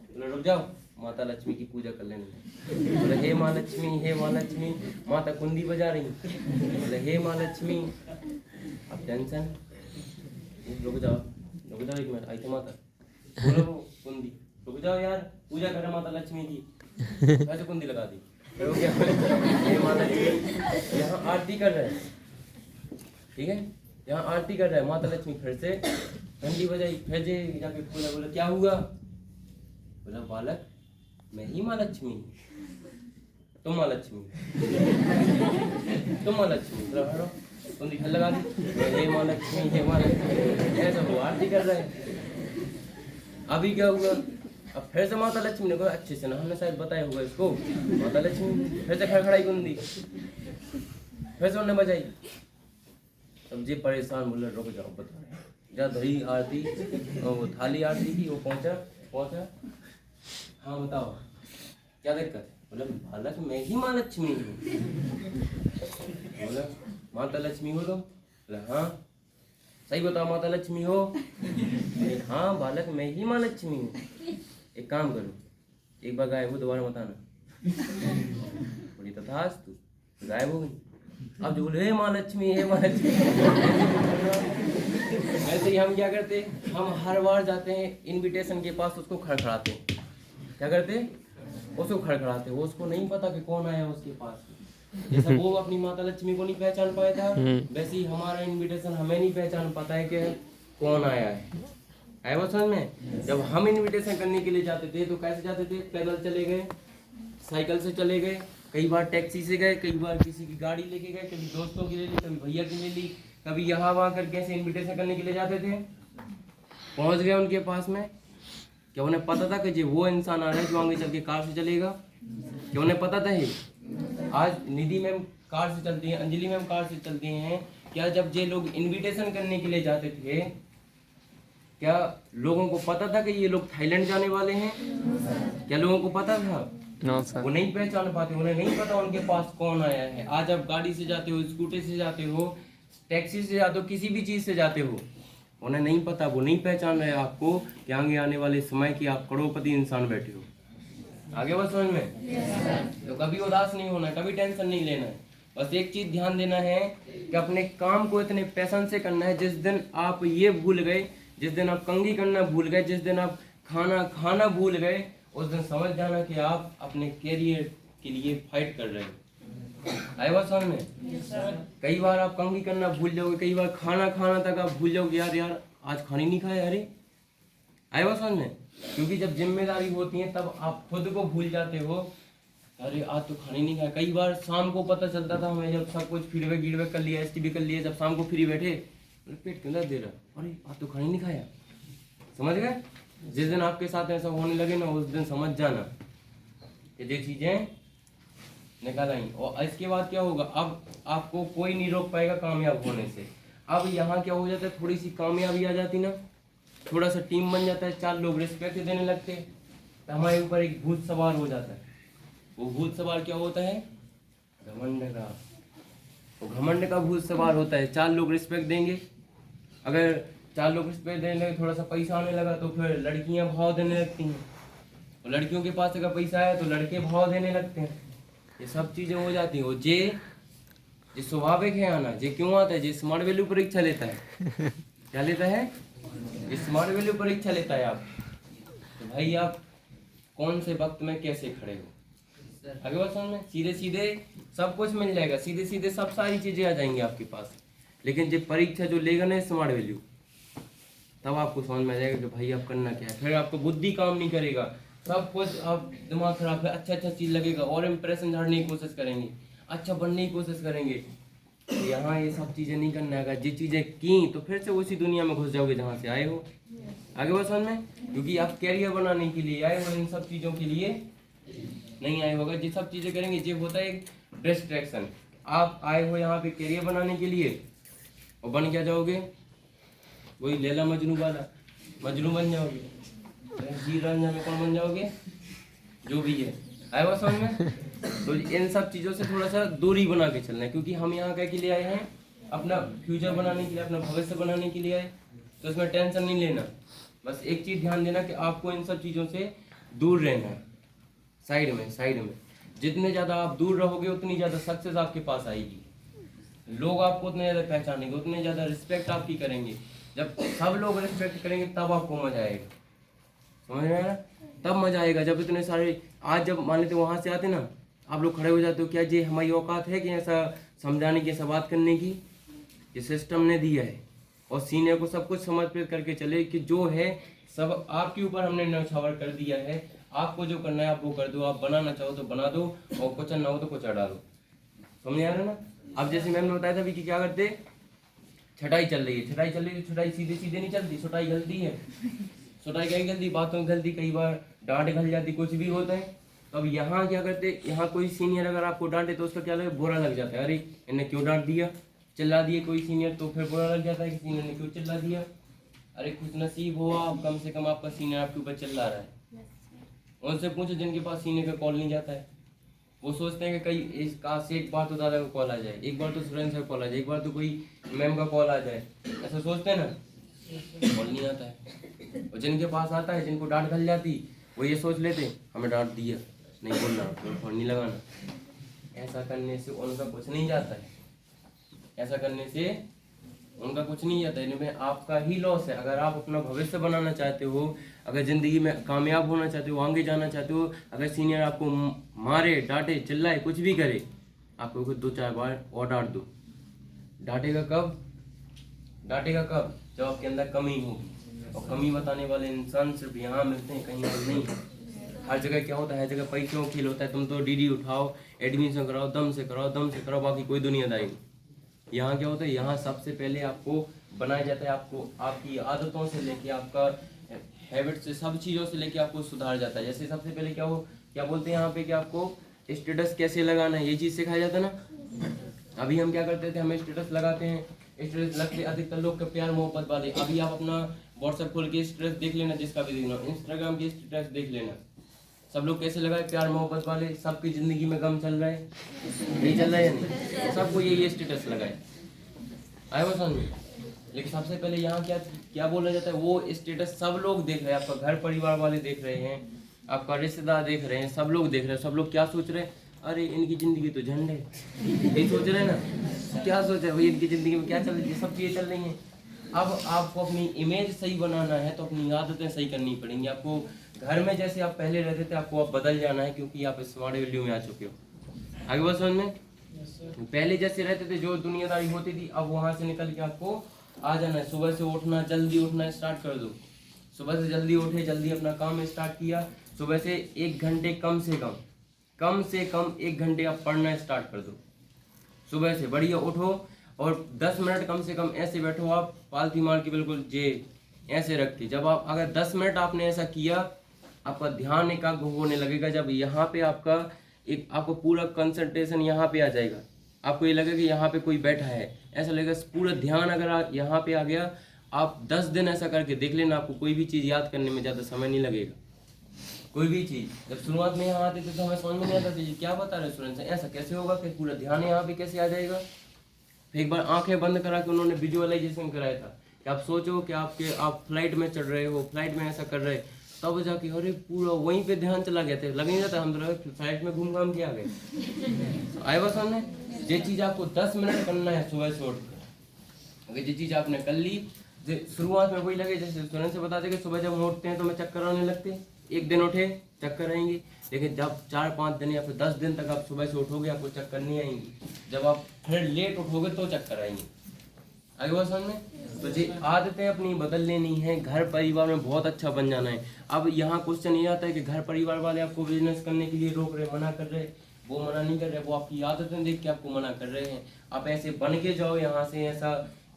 बोला रुक जाओ, माता लक्ष्मी की पूजा कर लेने। बोले हे माँ लक्ष्मी, माता कुंडी बजा रही। बोले हे माँ लक्ष्मी, अब टेंशन, रुक जाओ एक मिनट, आई थी माता, बोलो कुंडी, रुक जाओ यार, पूजा कर रहे माता लक्ष्मी की, वैसे कुंडी लगा दी। फिर वो क्या, हे माँ लक्ष्मी यहाँ आरती कर रहे हैं, ठीक है, यहाँ आरती कर रहा है, माता लक्ष्मी फिर से घंटी बजाई, फिर से जाके बोला, बोला क्या हुआ, बोला बालक मैं ही माँ लक्ष्मी, तुम माँ लक्ष्मी, तुम माँ लक्ष्मी, कुंडी फिर लगा दी, हे माँ लक्ष्मी, ऐसा वो आरती कर रहा है। अभी क्या हुआ, अब फिर से माता लक्ष्मी ने कहा अच्छे से ना, हमने शायद बताया होगा इसको, माता लक्ष्मी फिर से खड़खड़ाई कुंडी, फिर से उन्होंने बजाई। अब जी परेशान, बोले रुक जाओ बता रहे, जा धरी आरती, वो थाली आरती की, वो पहुंचा, हाँ बताओ क्या दिक्कत है। बोले बालक मैं ही माँ लक्ष्मी हूँ। बोला माता लक्ष्मी हो तुम? बोले हाँ। सही बताओ माता लक्ष्मी हो? हाँ बालक मैं ही माँ लक्ष्मी हूँ। एक काम करो, एक बार गायब हो दोबारा मत आना। बोली तथास्तु, गायब हो गई। अब जो बोले हे माँ लक्ष्मी, हे माँ लक्ष्मी, ऐसे ही हम क्या करते, हम हर बार जाते हैं इनविटेशन के पास, उसको खड़खड़ाते हैं। क्या करते, उसको खड़खड़ाते, वो उसको नहीं पता कि कौन आया उसके पास। जैसा वो अपनी माता लक्ष्मी को नहीं पहचान पाया था, वैसे ही हमारा इनविटेशन हमें नहीं पहचान पाता है कि कौन आया है। आया बात समझ में? जब हम इनविटेशन करने के लिए जाते थे तो कैसे जाते थे? पैदल चले गए, साइकिल से चले गए, कई बार टैक्सी से गए, कई बार किसी की गाड़ी लेके गए, कभी दोस्तों की ले ली, कभी भैया की ले ली, कभी यहाँ वहाँ कर कैसे इनविटेशन करने के लिए जाते थे। पहुँच गए उनके पास में, क्या उन्हें पता था कि जी वो इंसान आ रहा है जो आगे चल के कार से चलेगा? क्या उन्हें पता था? ही आज निधि मैम कार से चलती हैं, अंजलि मैम कार से चलती हैं। क्या जब ये लोग इनविटेशन करने के लिए जाते थे, क्या लोगों को पता था कि ये लोग थाईलैंड जाने वाले हैं? क्या लोगों को पता था? No, sir. वो नहीं पहचान पाते, उन्हें नहीं पता उनके पास कौन आया है। आज आप गाड़ी से जाते हो, स्कूटर से जाते हो, टैक्सी से जाते हो, किसी भी चीज से जाते हो, उन्हें नहीं पता, वो नहीं पहचान रहे आपको कि आगे आने वाले समय की आप करोड़पति इंसान बैठे हो। आगे बस समझ में? तो कभी उदास नहीं होना, कभी टेंशन नहीं लेना है। बस एक चीज ध्यान देना है कि अपने काम को इतने पैशन से करना है, जिस दिन आप ये भूल गए, जिस दिन आप कंघी करना भूल गए, जिस दिन आप खाना खाना भूल गए, उस दिन समझ जाना कि आप अपने कैरियर के लिए फाइट कर रहे हो। आए बात समझ में? कई बार आप कंघी करना भूल जाओगे, कई बार खाना खाना तक आप भूल जाओगे, यार आज खाने नहीं खाया, अरे। आए बात समझ में? क्योंकि जब जिम्मेदारी होती है तब आप खुद को भूल जाते हो, अरे आज तो खाने नहीं खाया। कई बार शाम को पता चलता था हमें, जब सब कुछ फीडबैक कर लिया, STB कर लिया, जब शाम को फ्री बैठे, पेट क्यों दर्द दे रहा, अरे आज तो खाने नहीं खाया। समझ गए? जिस दिन आपके साथ ऐसा होने लगे ना, उस दिन समझ जाना कि ये चीजें निकाल आई। और इसके बाद क्या होगा, अब आपको कोई नहीं रोक पाएगा कामयाब होने से। अब यहाँ क्या हो जाता है, थोड़ी सी कामयाबी आ जाती ना, थोड़ा सा टीम बन जाता है, 4 लोग रिस्पेक्ट देने लगते, तो हमारे ऊपर एक भूत सवार हो जाता है। वो भूत सवार क्या होता है? घमंड का। वो घमंड का भूत सवार होता है। 4 लोग रिस्पेक्ट देंगे, अगर 4 लोग रिस्पेक्ट देने लगे, थोड़ा सा पैसा आने लगा तो फिर लड़कियां भाव देने लगती हैं, और लड़कियों के पास अगर पैसा है तो लड़के भाव देने लगते हैं। ये सब चीजें हो जाती हैं। और जे स्वाभाविक है आना, जे क्यों आता है? जे स्मार्ट वैल्यू परीक्षा लेता है। क्या लेता है? स्मार्ट वैल्यू परीक्षा लेता है। आप तो भाई आप कौन से वक्त में कैसे खड़े हो, आगे बात समझ में? सीधे सीधे सब कुछ मिल जाएगा, सीधे सीधे सब सारी चीजें आ जाएंगी आपके पास। लेकिन जब परीक्षा जो लेगा ना स्मार्ट वैल्यू, तब आपको समझ में आ जाएगा कि भाई आप करना क्या है। फिर आपको बुद्धि काम नहीं करेगा, सब कुछ आप दिमाग खराब है, अच्छा चीज लगेगा और इंप्रेशन झाड़ने की कोशिश करेंगे, अच्छा बनने की कोशिश करेंगे। तो यहाँ ये सब चीज़ें नहीं करना है। अगर ये चीज़ें की तो फिर से उसी दुनिया में घुस जाओगे जहाँ से आए हो। आगे बढ़ो समझ में, क्योंकि आप कैरियर बनाने के लिए आए हो, इन सब चीज़ों के लिए नहीं आए हो। अगर ये सब चीज़ें करेंगे, ये होता है एक डिस्ट्रैक्शन। आप आए हो यहाँ पे कैरियर बनाने के लिए और बन क्या जाओगे, वही लैला मजनू वाला, मजनू बन जाओगे। हीर रांझा में कौन बन जाओगे, जो भी है। आए हो समझ में। तो इन सब चीज़ों से थोड़ा सा दूरी बना के चलना है, क्योंकि हम यहाँ क्या के लिए आए हैं, अपना फ्यूचर बनाने के लिए, अपना भविष्य बनाने के लिए आए। तो इसमें टेंशन नहीं लेना, बस एक चीज़ ध्यान देना कि आपको इन सब चीज़ों से दूर रहना है। साइड में जितने ज़्यादा आप दूर रहोगे उतनी ज़्यादा सक्सेस आपके पास आएगी, लोग आपको उतने ज़्यादा पहचानेंगे, उतने ज़्यादा रिस्पेक्ट आपकी करेंगे। जब सब लोग रिस्पेक्ट करेंगे तब आपको मजा आएगा, समझ में आया? तब मजा आएगा जब इतने सारे, आज जब मान लेते वहाँ से आते ना, आप लोग खड़े हो जाते हो, क्या ये हमारी औकात है कि ऐसा समझाने की, ऐसा बात करने की? ये सिस्टम ने दिया है और सीनियर को सब कुछ समर्पित करके चले कि जो है सब आपके ऊपर हमने न्यौछावर कर दिया है। आपको जो करना है आप वो कर दो, आप बनाना चाहो तो बना दो और कुछ ना हो तो कुछ डालो। समझ आ रहा है ना? अब जैसे मैम ने बताया था कि क्या करते, छटाई चल रही है, तो छटाई सीधे सीधे नहीं चलती, छटाई गलती है। छटाई क्या गलती, बातों में गलती, कई बार डांट गल जाती, कुछ भी होता है। तो अब यहाँ क्या करते, यहाँ कोई सीनियर अगर आपको डांटे तो उसका क्या लगे, बुरा लग जाता है। अरे इन्हें क्यों डांट दिया, चिल्ला दिए कोई सीनियर, तो फिर बुरा लग जाता है कि सीनियर ने क्यों चिल्ला दिया। अरे खुश नसीब हो आप, कम से कम आपका सीनियर आपके ऊपर चिल्ला रहा है। उनसे पूछो जिनके पास सीनियर का कॉल नहीं जाता है, वो सोचते हैं कि कई इस काश से एक बार तो दादा का कॉल आ जाए, एक बार तो सुरेंद्र सर का कॉल आ जाए, एक बार तो कोई मैम का कॉल आ जाए, ऐसा सोचते हैं ना। कॉल नहीं आता है, और जिनके पास आता है, जिनको डांट गल जाती, वो ये सोच लेते हमें डांट दिया, नहीं बोलना, फोन नहीं लगाना। ऐसा करने से उनका कुछ नहीं जाता है, ऐसा करने से उनका कुछ नहीं जाता है, इनमें आपका ही लॉस है। अगर आप अपना भविष्य बनाना चाहते हो, अगर ज़िंदगी में कामयाब होना चाहते हो, आगे जाना चाहते हो, अगर सीनियर आपको मारे, डांटे, चिल्लाए, कुछ भी करे, आपको कुछ 2-4 बार और डांट दो। डांटेगा कब, जब आपके अंदर कमी होगी। और कमी बताने वाले इंसान सिर्फ यहाँ मिलते हैं, कहीं और नहीं। हर जगह क्या होता है, हर जगह पैसों का खेल होता है। तुम तो डीडी उठाओ, एडमिशन कराओ, दम से कराओ, बाकी कोई दुनियादारी नहीं। यहाँ क्या होता है, यहाँ सबसे पहले आपको बनाया जाता है, आपको आपकी आदतों से लेके, आपका हैबिट से, सब चीज़ों से लेके आपको सुधार जाता है। जैसे सबसे पहले क्या बोलते हैं यहाँ पे कि आपको स्टेटस कैसे लगाना है, ये चीज़ सिखाया जाता है ना। अभी हम क्या करते थे, हम स्टेटस लगाते हैं, स्टेटस लगते अधिकतर लोग के प्यार मोहब्बत वाले। अभी आप अपना व्हाट्सएप खोल के स्टेटस देख लेना, जिसका भी देखना, इंस्टाग्राम के स्टेटस देख लेना, सब लोग कैसे लगाए, प्यार मोहब्बत वाले। सबकी जिंदगी में गम चल रहा है, नहीं चल रहा है या नहीं, सबको ये स्टेटस लगाए, आए वो समझ में। लेकिन सबसे पहले यहाँ क्या बोला जाता है, वो स्टेटस सब लोग देख रहे हैं, आपका घर परिवार वाले देख रहे हैं, आपका रिश्तेदार देख रहे हैं, सब लोग देख रहे हैं। सब लोग क्या सोच रहे हैं, अरे इनकी जिंदगी तो झंड है, यही सोच रहे हैं ना। क्या सोच रहे हैं भाई, इनकी जिंदगी में क्या चल रही है, सब चीज़ें चल रही हैं। अब आपको अपनी इमेज सही बनाना है तो अपनी आदतें सही करनी पड़ेंगी। आपको घर में जैसे आप पहले रहते थे, आपको अब बदल जाना है, क्योंकि आप स्मार्ट वैल्यू में आ चुके हो। आगे बात समझ में, पहले जैसे रहते थे, जो दुनियादारी होती थी, अब वहां से निकल के आपको आ जाना है। सुबह से उठना, जल्दी उठना स्टार्ट कर दो। सुबह से जल्दी उठे, जल्दी अपना काम स्टार्ट किया। सुबह से 1 घंटे कम से कम 1 घंटे आप पढ़ना स्टार्ट कर दो। सुबह से बढ़िया उठो और 10 मिनट कम से कम ऐसे बैठो, आप पालथी मार के बिल्कुल ऐसे रख के। जब आप अगर 10 मिनट आपने ऐसा किया, आपका ध्यान एकाग्र होने लगेगा। जब यहाँ पे आपको पूरा कंसंट्रेशन यहाँ पे आ जाएगा, आपको ये लगेगा कि यहाँ पे कोई बैठा है, ऐसा लगेगा। पूरा ध्यान अगर यहाँ पे आ गया, आप 10 दिन ऐसा करके देख लेना, आपको कोई भी चीज़ याद करने में ज़्यादा समय नहीं लगेगा। कोई भी चीज़ जब शुरुआत में यहाँ आते थे तो हमें समझ में नहीं आता था क्या बता रहे स्टूडेंट, ऐसा कैसे होगा कि पूरा ध्यान यहाँ पे कैसे आ जाएगा। फिर एक बार आंखें बंद करा के उन्होंने विजुअलाइजेशन कराया था कि आप सोचो कि आप फ्लाइट में चढ़ रहे हो, फ्लाइट में ऐसा कर रहे, तब जाके अरे पूरा वहीं पे ध्यान चला गया था। लग नहीं जाता हम तो फ्लाइट में घूम घाम के आ गए। आए बस हमने ये चीज़ आपको 10 मिनट करना है सुबह से उठकर। अगर ये चीज़ आपने कर ली, शुरुआत में वही लगे जैसे तुरंत से बता देंगे, सुबह जब हम उठते हैं तो हमें चक्कर आने लगते हैं। एक दिन उठे चक्कर आएंगे, लेकिन जब 4-5 दिन या फिर 10 दिन तक आप सुबह से उठोगे, आपको चक्कर नहीं आएंगी। जब आप फिर लेट उठोगे तो चक्कर आएंगे। आगे बात समझ में, तो ये आदतें अपनी बदल लेनी है, घर परिवार में बहुत अच्छा बन जाना है। अब यहाँ क्वेश्चन ये आता है कि घर परिवार वाले आपको बिजनेस करने के लिए रोक रहे, मना कर रहे, वो मना नहीं कर रहे, वो आपकी आदतें देख के आपको मना कर रहे हैं। आप ऐसे बन के जाओ यहाँ से,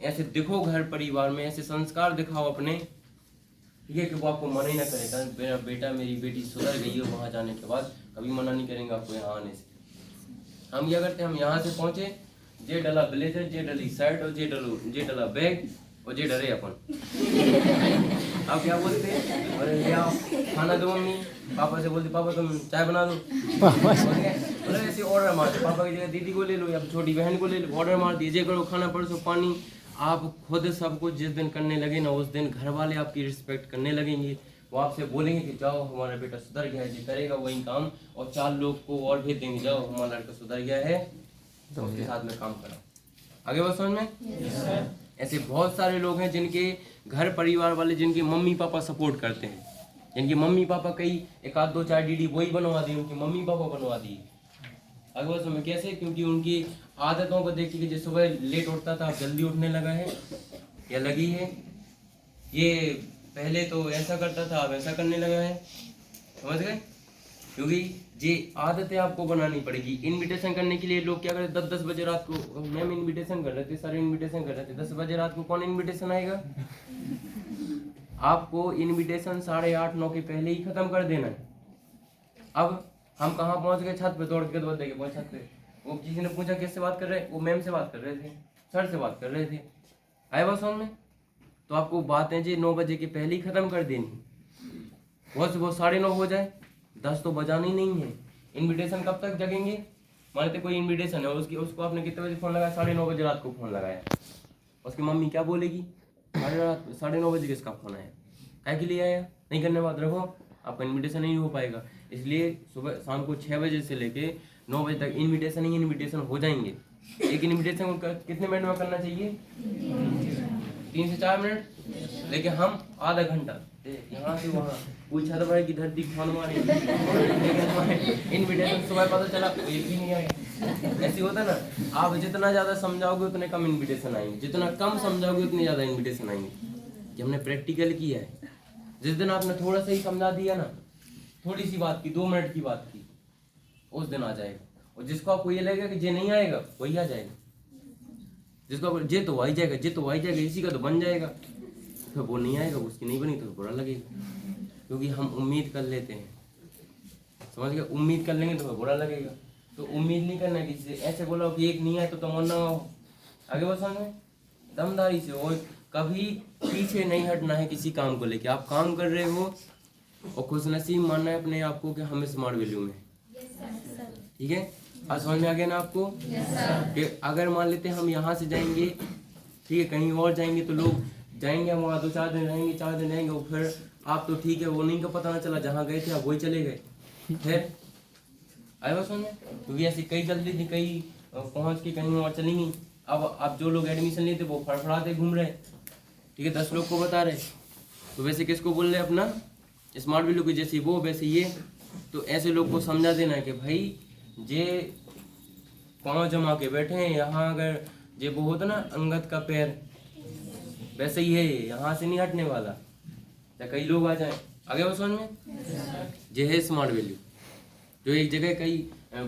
ऐसे दिखो घर परिवार में, ऐसे संस्कार दिखाओ अपने, ठीक है, कि वो आपको मना ही ना करेगा। मेरा बेटा मेरी बेटी सुधर गई है, वहाँ जाने के बाद कभी मना नहीं करेंगे आपको यहाँ आने से। हम क्या करते हैं, हम यहाँ से पहुँचे, जे डला ब्लेजर, जे डली शर्ट और जे डला बैग और जे डरे अपन। आप क्या बोलते हैं, अरे ले आओ खाना दो मम्मी, पापा से बोलते पापा तुम चाय बना दो, बोले ऐसे ऑर्डर मारते, पापा की जगह दीदी को ले लो या छोटी बहन को ले लो, ऑर्डर मार दीजिए, करो खाना परसों पानी। आप खुद सब कुछ जिस दिन करने लगे ना, उस दिन घर वाले आपकी रिस्पेक्ट करने लगेंगे। वो आपसे बोलेंगे कि जाओ हमारा बेटा सुधर गया है, जी करेगा वही काम, और 4 लोग को और भेज देंगे, जाओ हमारा लड़का सुधर गया है, तो उसके साथ में काम करो। आगे बात समझ में? ऐसे बहुत सारे लोग हैं जिनके घर परिवार वाले, जिनके मम्मी पापा सपोर्ट करते हैं, जिनके मम्मी पापा कई 1 आध 2 4 डीडी वही बनवा दी, उनके मम्मी पापा बनवा दिए। आगे बात समझ में? कैसे? क्योंकि उनकी आदतों को देख के, जैसे सुबह लेट उठता था, अब जल्दी उठने लगा है या लगी है, ये पहले तो ऐसा करता था अब ऐसा करने लगा है, समझ गए? क्योंकि ये आदतें आपको बनानी पड़ेगी। इनविटेशन करने के लिए लोग क्या करते, 10-10 बजे रात को मैम इनविटेशन कर रहे थे, सर इनविटेशन कर रहे थे, 10 बजे रात को कौन इनविटेशन आएगा? आपको इनविटेशन 8:30-9 के पहले ही खत्म कर देना है। अब हम कहाँ पहुँच गए, छत पे दौड़ के दौड़ देंगे पहुँच छत पे। वो किसी ने पूछा किससे बात कर रहे, वो मैम से बात कर रहे थे, सर से बात कर रहे थे। आए बात समझ में? तो आपको बातें जी 9 बजे के पहले ही खत्म कर देनी। बहुत से बहुत 9:30 हो जाए, 10 तो बजाना ही नहीं है। इनविटेशन कब तक जगेंगे? मान लेते कोई इनविटेशन है, उसको आपने कितने बजे फ़ोन लगाया? 9:30 बजे रात को फ़ोन लगाया। उसकी मम्मी क्या बोलेगी? 9:30 बजे किसका फ़ोन आया, क्या के लिए आया? नहीं करने बात रखो, आपका इनविटेशन नहीं हो पाएगा। इसलिए सुबह शाम को 6 बजे से लेके 9 बजे तक इनविटेशन ही इनविटेशन हो जाएंगे। एक इनविटेशन कितने मिनट में करना चाहिए? 3 से 4 मिनट, लेकिन हम आधा घंटा यहाँ से वहाँ पूछा तो भाई की धरती खान मारे, इनविटेशन सुबह पता चला एक भी नहीं आया। ऐसे होता ना, आप जितना ज़्यादा समझाओगे उतने कम इनविटेशन आएंगे, जितना कम समझाओगे उतने ज़्यादा इनविटेशन आएंगे। कि हमने प्रैक्टिकल किया है। जिस दिन आपने थोड़ा सा ही समझा दिया ना, थोड़ी सी बात की, 2 मिनट की बात की, उस दिन आ जाएगा। और जिसको आपको ये लगेगा कि जे नहीं आएगा वही आ जाएगा, जिसको जे तो वही जाएगा, जे तो वही जाएगा, इसी का तो बन जाएगा, फिर वो नहीं आएगा, उसकी नहीं बनी तो बुरा लगेगा। क्योंकि हम उम्मीद कर लेते हैं, समझ गए? उम्मीद कर लेंगे तो फिर बुरा लगेगा। तो उम्मीद नहीं करना किसी से। ऐसे बोलो कि एक नहीं आए तो तुम ना हो, आगे बढ़ समझ में, दमदारी से। और कभी पीछे नहीं हटना है किसी काम को लेके। आप काम कर रहे हो और खुशनसीब मानना है अपने आप को कि हम स्मार्ट वैल्यू में, ठीक है? आज समझ में आ गया ना आपको? कि अगर मान लेते हैं हम यहाँ से जाएंगे, ठीक है, कहीं और जाएंगे, तो लोग जाएंगे वहाँ 2-4 दिन रहेंगे, 4 दिन रहेंगे, और फिर आप तो ठीक है वो नहीं का पता ना चला, जहाँ गए थे आप वही चले गए, फिर आए बात समझ में? क्योंकि ऐसी कई गलती थी, कई पहुँच के कहीं और चली गई। अब जो लोग एडमिशन लेते वो फड़फड़ाते घूम रहे, ठीक है, 10 लोग को बता रहे, तो वैसे किसको बोल रहे? अपना स्मार्ट वैल्यू की, जैसे वो वैसे ये। तो ऐसे लोग को समझा देना है कि भाई जे पाँव जमा के बैठे हैं यहाँ, अगर जे वो होता ना अंगद का पैर, वैसे ही है, यहाँ से नहीं हटने वाला, चाहे कई लोग आ जाए। आगे वो समझ में? जे है स्मार्ट वैल्यू, जो एक जगह कई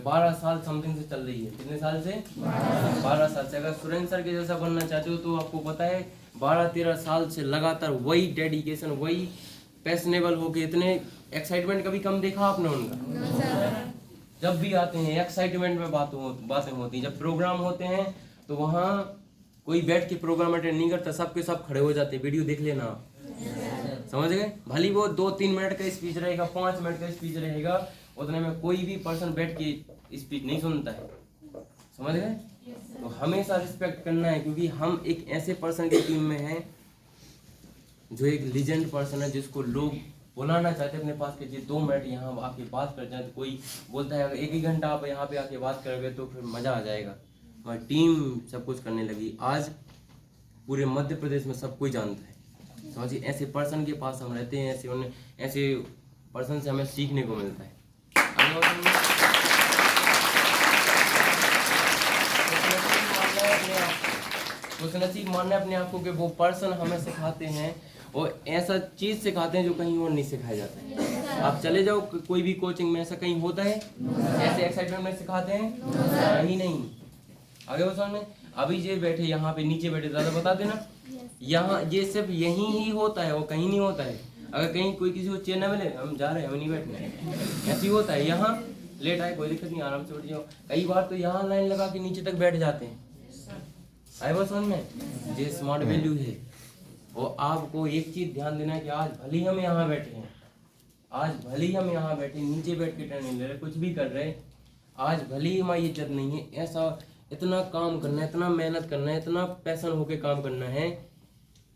12 साल समथिंग से चल रही है। कितने साल से? 12 साल से। अगर सुरेंद्र सर के जैसा बनना चाहते हो तो आपको पता है 12-13 साल से लगातार वही डेडिकेशन, वही पैशनेबल होके, इतने एक्साइटमेंट कभी कम देखा आपने उनका? जब भी आते हैं एक्साइटमेंट में बातें होती हैं। जब प्रोग्राम होते हैं तो वहाँ कोई बैठ के प्रोग्राम अटेंड नहीं करता, सबके सब खड़े हो जाते हैं। वीडियो देख लेना आप, समझ गए? भले वो 2-3 मिनट का स्पीच रहेगा, 5 मिनट का स्पीच रहेगा, उतने में कोई भी पर्सन बैठ के स्पीच नहीं सुनता है, समझ गए? तो हमेशा रिस्पेक्ट करना है, क्योंकि हम एक ऐसे पर्सन की टीम में हैं जो एक लीजेंड पर्सन है, जिसको लोग बुलाना चाहते हैं अपने पास कि जी 2 मिनट यहाँ आके बात कर जाए। तो कोई बोलता है अगर 1 घंटा आप यहाँ पे आके बात करोगे तो फिर मज़ा आ जाएगा। हमारी टीम सब कुछ करने लगी। आज पूरे मध्य प्रदेश में सब कोई जानता है, समझिए। ऐसे पर्सन के पास हम रहते हैं, ऐसे पर्सन से हमें सीखने को मिलता है। खुशनसीब मानना है अपने आप को कि वो पर्सन हमें सिखाते हैं, और ऐसा चीज़ सिखाते हैं जो कहीं और नहीं सिखाया जाता है। आप चले जाओ कोई भी कोचिंग में, ऐसा कहीं होता है ऐसे एक्साइटमेंट में सिखाते हैं? कहीं नहीं। आगे बताओ में अभी ये बैठे यहाँ पे नीचे बैठे, ज़्यादा बता देना। यहाँ ये सिर्फ यहीं ही होता है, वो कहीं नहीं होता है। अगर कहीं कोई किसी को चेयर न मिले, हम जा रहे हैं, हम नहीं बैठने, ऐसे ही होता है। यहाँ लेट आए कोई दिक्कत नहीं, आराम से उठ जाओ। कई बार तो यहाँ लाइन लगा के नीचे तक बैठ जाते हैं। आए बस समझ में, ये स्मार्ट वैल्यू है। और आपको एक चीज ध्यान देना है कि आज भले ही हम यहाँ बैठे हैं, आज भले ही हम यहाँ बैठे नीचे बैठ के ट्रेनिंग ले रहे, कुछ भी कर रहे, आज भले ही हमारी इज्जत नहीं है, ऐसा इतना काम करना है, इतना मेहनत करना है, इतना पैशन होके काम करना है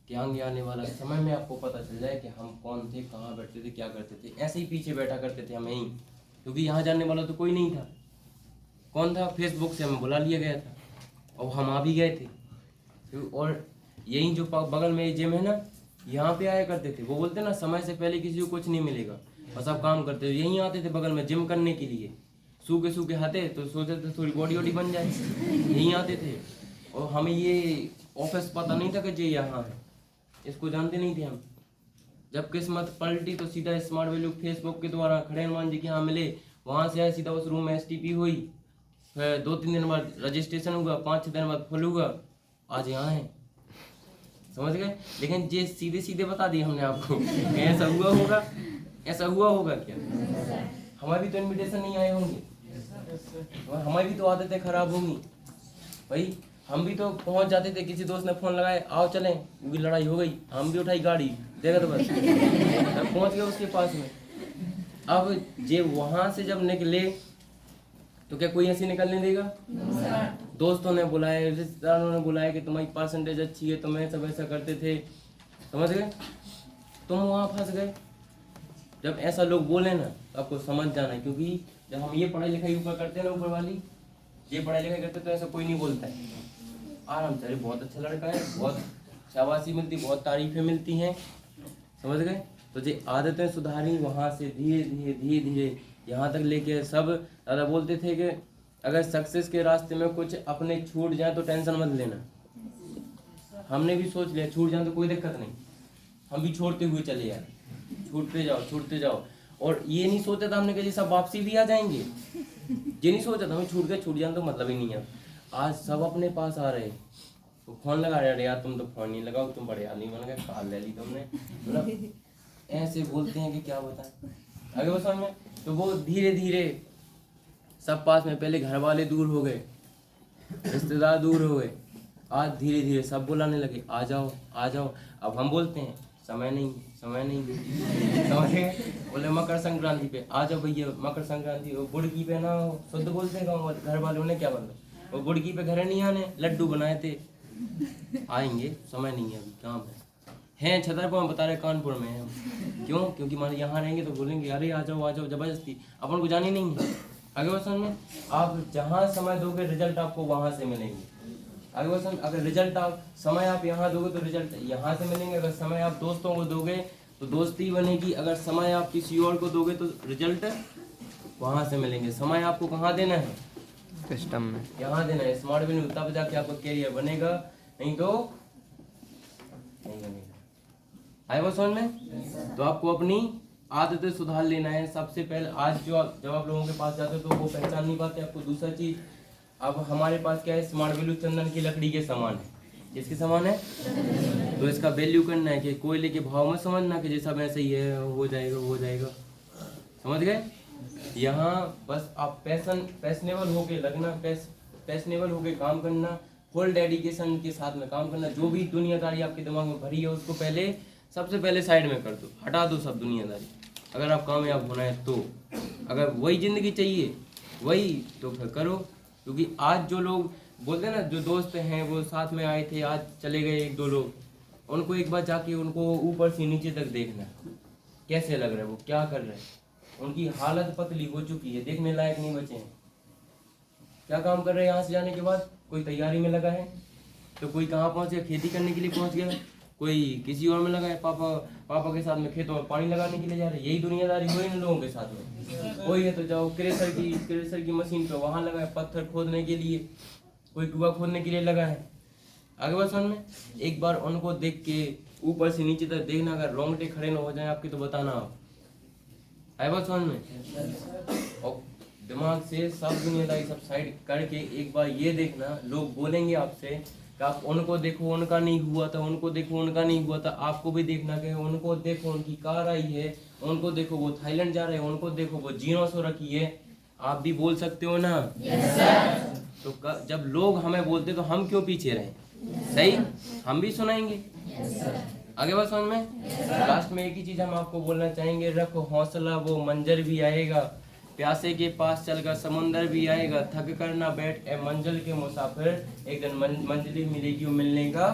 कि आगे आने वाला समय में आपको पता चल जाए कि हम कौन थे, कहाँ बैठते थे, क्या करते थे। ऐसे ही पीछे बैठा करते थे हम यहीं, क्योंकि यहाँ जाने वाला तो कोई नहीं था। कौन था? फेसबुक से हमें बुला लिया गया था और हम आ भी गए थे। और यही जो बगल में जिम है ना, यहाँ पे आया करते थे। वो बोलते ना समय से पहले किसी को कुछ नहीं मिलेगा, बस आप काम करते थे। यहीं आते थे बगल में जिम करने के लिए, सूखे सूखे हाथे तो सोचते थे थोड़ी बॉडी वॉडी बन जाए, यहीं आते थे। और हमें ये ऑफिस पता नहीं था कि ये यहाँ है, इसको जानते नहीं थे हम। जब किस्मत पलटी तो सीधा स्मार्ट वैल्यू फेसबुक के द्वारा खड़े हनुमान जी के यहाँ मिले, वहाँ से आए सीधा उस रूम में STP हुई, फिर 2-3 दिन बाद रजिस्ट्रेशन हुआ, 5-6 दिन बाद फुल हुआ, आज यहाँ है। समझ गए? लेकिन ये सीधे सीधे बता दिया हमने आपको ऐसा हुआ होगा, ऐसा हुआ होगा क्या? हमारी तो इनविटेशन नहीं आए होंगे, हमारी भी तो आदतें खराब होंगी भाई। हम भी तो पहुंच जाते थे, किसी दोस्त ने फोन लगाए आओ चलें, क्योंकि लड़ाई हो गई, हम भी उठाई गाड़ी, देखा तो बस हम पहुंच गए उसके पास में। अब जे वहां से जब निकले तो क्या कोई ऐसे निकलने देगा? दोस्तों ने बुलाए, रिश्तेदारों ने बुलाया कि तुम्हारी परसेंटेज अच्छी है, तुम्हें सब ऐसा करते थे, समझ गए? तुम वहाँ फंस गए। जब ऐसा लोग बोले ना तो आपको समझ जाना है, क्योंकि जब हम ये पढ़ाई लिखाई ऊपर करते हैं ना, ऊपर वाली ये पढ़ाई लिखाई करते तो ऐसा कोई नहीं बोलता है, आराम से, अरे बहुत अच्छा लड़का है, बहुत शाबाशी मिलती, बहुत तारीफें मिलती हैं, समझ गए? तो ये आदतें सुधारी, वहाँ से धीरे धीरे धीरे धीरे यहाँ तक लेके सब दादा बोलते थे कि अगर सक्सेस के रास्ते में कुछ अपने छूट जाए तो टेंशन मत लेना। हमने भी सोच लिया छूट जाए तो कोई दिक्कत नहीं, हम भी छोड़ते हुए चले यार, छूटते जाओ। और ये नहीं सोचा था हमने कि सब वापसी भी आ जाएंगे, ये नहीं सोचा था हमें छूट जाए तो मतलब ही नहीं है। आज सब अपने पास आ रहे, तो फोन लगा रहे, यार तुम तो फोन नहीं लगाओ, तुम बड़े आदमी बन गए, कार ले ली तुमने, मतलब ऐसे बोलते हैं कि क्या बताएं। आगे वो समझ में, तो वो धीरे धीरे सब पास में, पहले घर वाले दूर हो गए, रिश्तेदार दूर हो गए, आज धीरे धीरे सब बुलाने लगे, आ जाओ आ जाओ। अब हम बोलते हैं समय नहीं समझ गए? बोले मकर संक्रांति पे आ जाओ भैया, मकर संक्रांति वो बुड़की पे ना, शुद्ध बोलते हैं गाँव घर वालों ने, क्या बोला वो बुड़की पे घर नहीं आने, लड्डू बनाए थे, आएंगे, समय नहीं है अभी, काम है छतरपुर में, बता रहे कानपुर में है हम। क्यों? क्योंकि मान यहाँ रहेंगे तो बोलेंगे अरे आ जाओ जबरदस्ती, अपन को जानी नहीं है। आगे वो समझ में, आप जहाँ समय दोगे रिजल्ट आपको वहाँ से मिलेंगे। आगे वो समझ, अगर रिजल्ट आप समय आप यहाँ दोगे तो रिजल्ट यहाँ से मिलेंगे। अगर समय आप दोस्तों को दोगे तो दोस्ती बनेगी, अगर समय आप किसी और को दोगे तो रिजल्ट वहाँ से मिलेंगे। समय आपको कहाँ देना है? सिस्टम में, यहाँ देना है, स्मार्ट वैल्यू, तब जाके आपका कैरियर बनेगा, नहीं तो नहीं बनेगा। आए वो समझ में? तो आपको अपनी आदतें सुधार लेना है सबसे पहले। आज जब आप लोगों के पास जाते हो तो वो पहचान नहीं पाते आपको। दूसरा चीज, अब हमारे पास क्या है, स्मार्ट वैल्यू चंदन की लकड़ी के समान है। किसके समान है? तो इसका वैल्यू करना है कि कोयले के भाव में समझना कि जैसा वैसे ही है, हो जाएगा, समझ गए? यहाँ बस आप पैशनेबल होके लगना, पैशनेबल होके काम करना, फुल डेडिकेशन के साथ में काम करना। जो भी दुनियादारी आपके दिमाग में भरी है उसको सबसे पहले साइड में कर दो, हटा दो सब दुनियादारी। अगर आप कामयाब होना है तो, अगर वही जिंदगी चाहिए वही, तो फिर करो। क्योंकि आज जो लोग बोलते हैं ना, जो दोस्त हैं वो साथ में आए थे, आज चले गए 1-2 लोग, उनको एक बार जाके उनको ऊपर से नीचे तक देखना कैसे लग रहा है, वो क्या कर रहे हैं। उनकी हालत पतली हो चुकी है, देखने लायक नहीं बचे हैं। क्या काम कर रहे हैं यहाँ से जाने के बाद? कोई तैयारी में लगा है तो कोई कहाँ पहुँच गया, खेती करने के लिए पहुँच गया, कोई किसी और में लगा है, पापा के साथ में खेतों में पानी लगाने के लिए जा रहे हैं। यही दुनियादारी हुई इन लोगों के साथ में। कोई है तो जाओ क्रेशर की मशीन पे वहाँ लगा है, पत्थर खोदने के लिए, कोई कुआं खोदने के लिए लगा है। आगे बात समझ में, एक बार उनको देख के ऊपर से नीचे तक देखना, अगर रोंगटे खड़े ना हो जाए आपके तो बताना आप, आए बात समझ में? और दिमाग से सब दुनियादारी सब साइड करके एक बार ये देखना, लोग बोलेंगे आपसे कि आप उनको देखो उनका नहीं हुआ था, उनको देखो उनका नहीं हुआ था, आपको भी देखना कि उनको देखो उनकी कार आई है, उनको देखो वो थाईलैंड जा रहे हैं, उनको देखो वो जीनोस हो रखी है। आप भी बोल सकते हो ना? तो जब लोग हमें बोलते तो हम क्यों पीछे रहें? सही, हम भी सुनाएंगे। आगे बात समझ में? लास्ट में एक ही चीज हम आपको बोलना चाहेंगे, रखो हौसला, वो मंजर भी आएगा, प्यासे के पास चलकर समुंदर भी आएगा, थक कर ना बैठ ए मंजिल के मुसाफिर, एक दिन मंजिल मिलेगी, मिलने का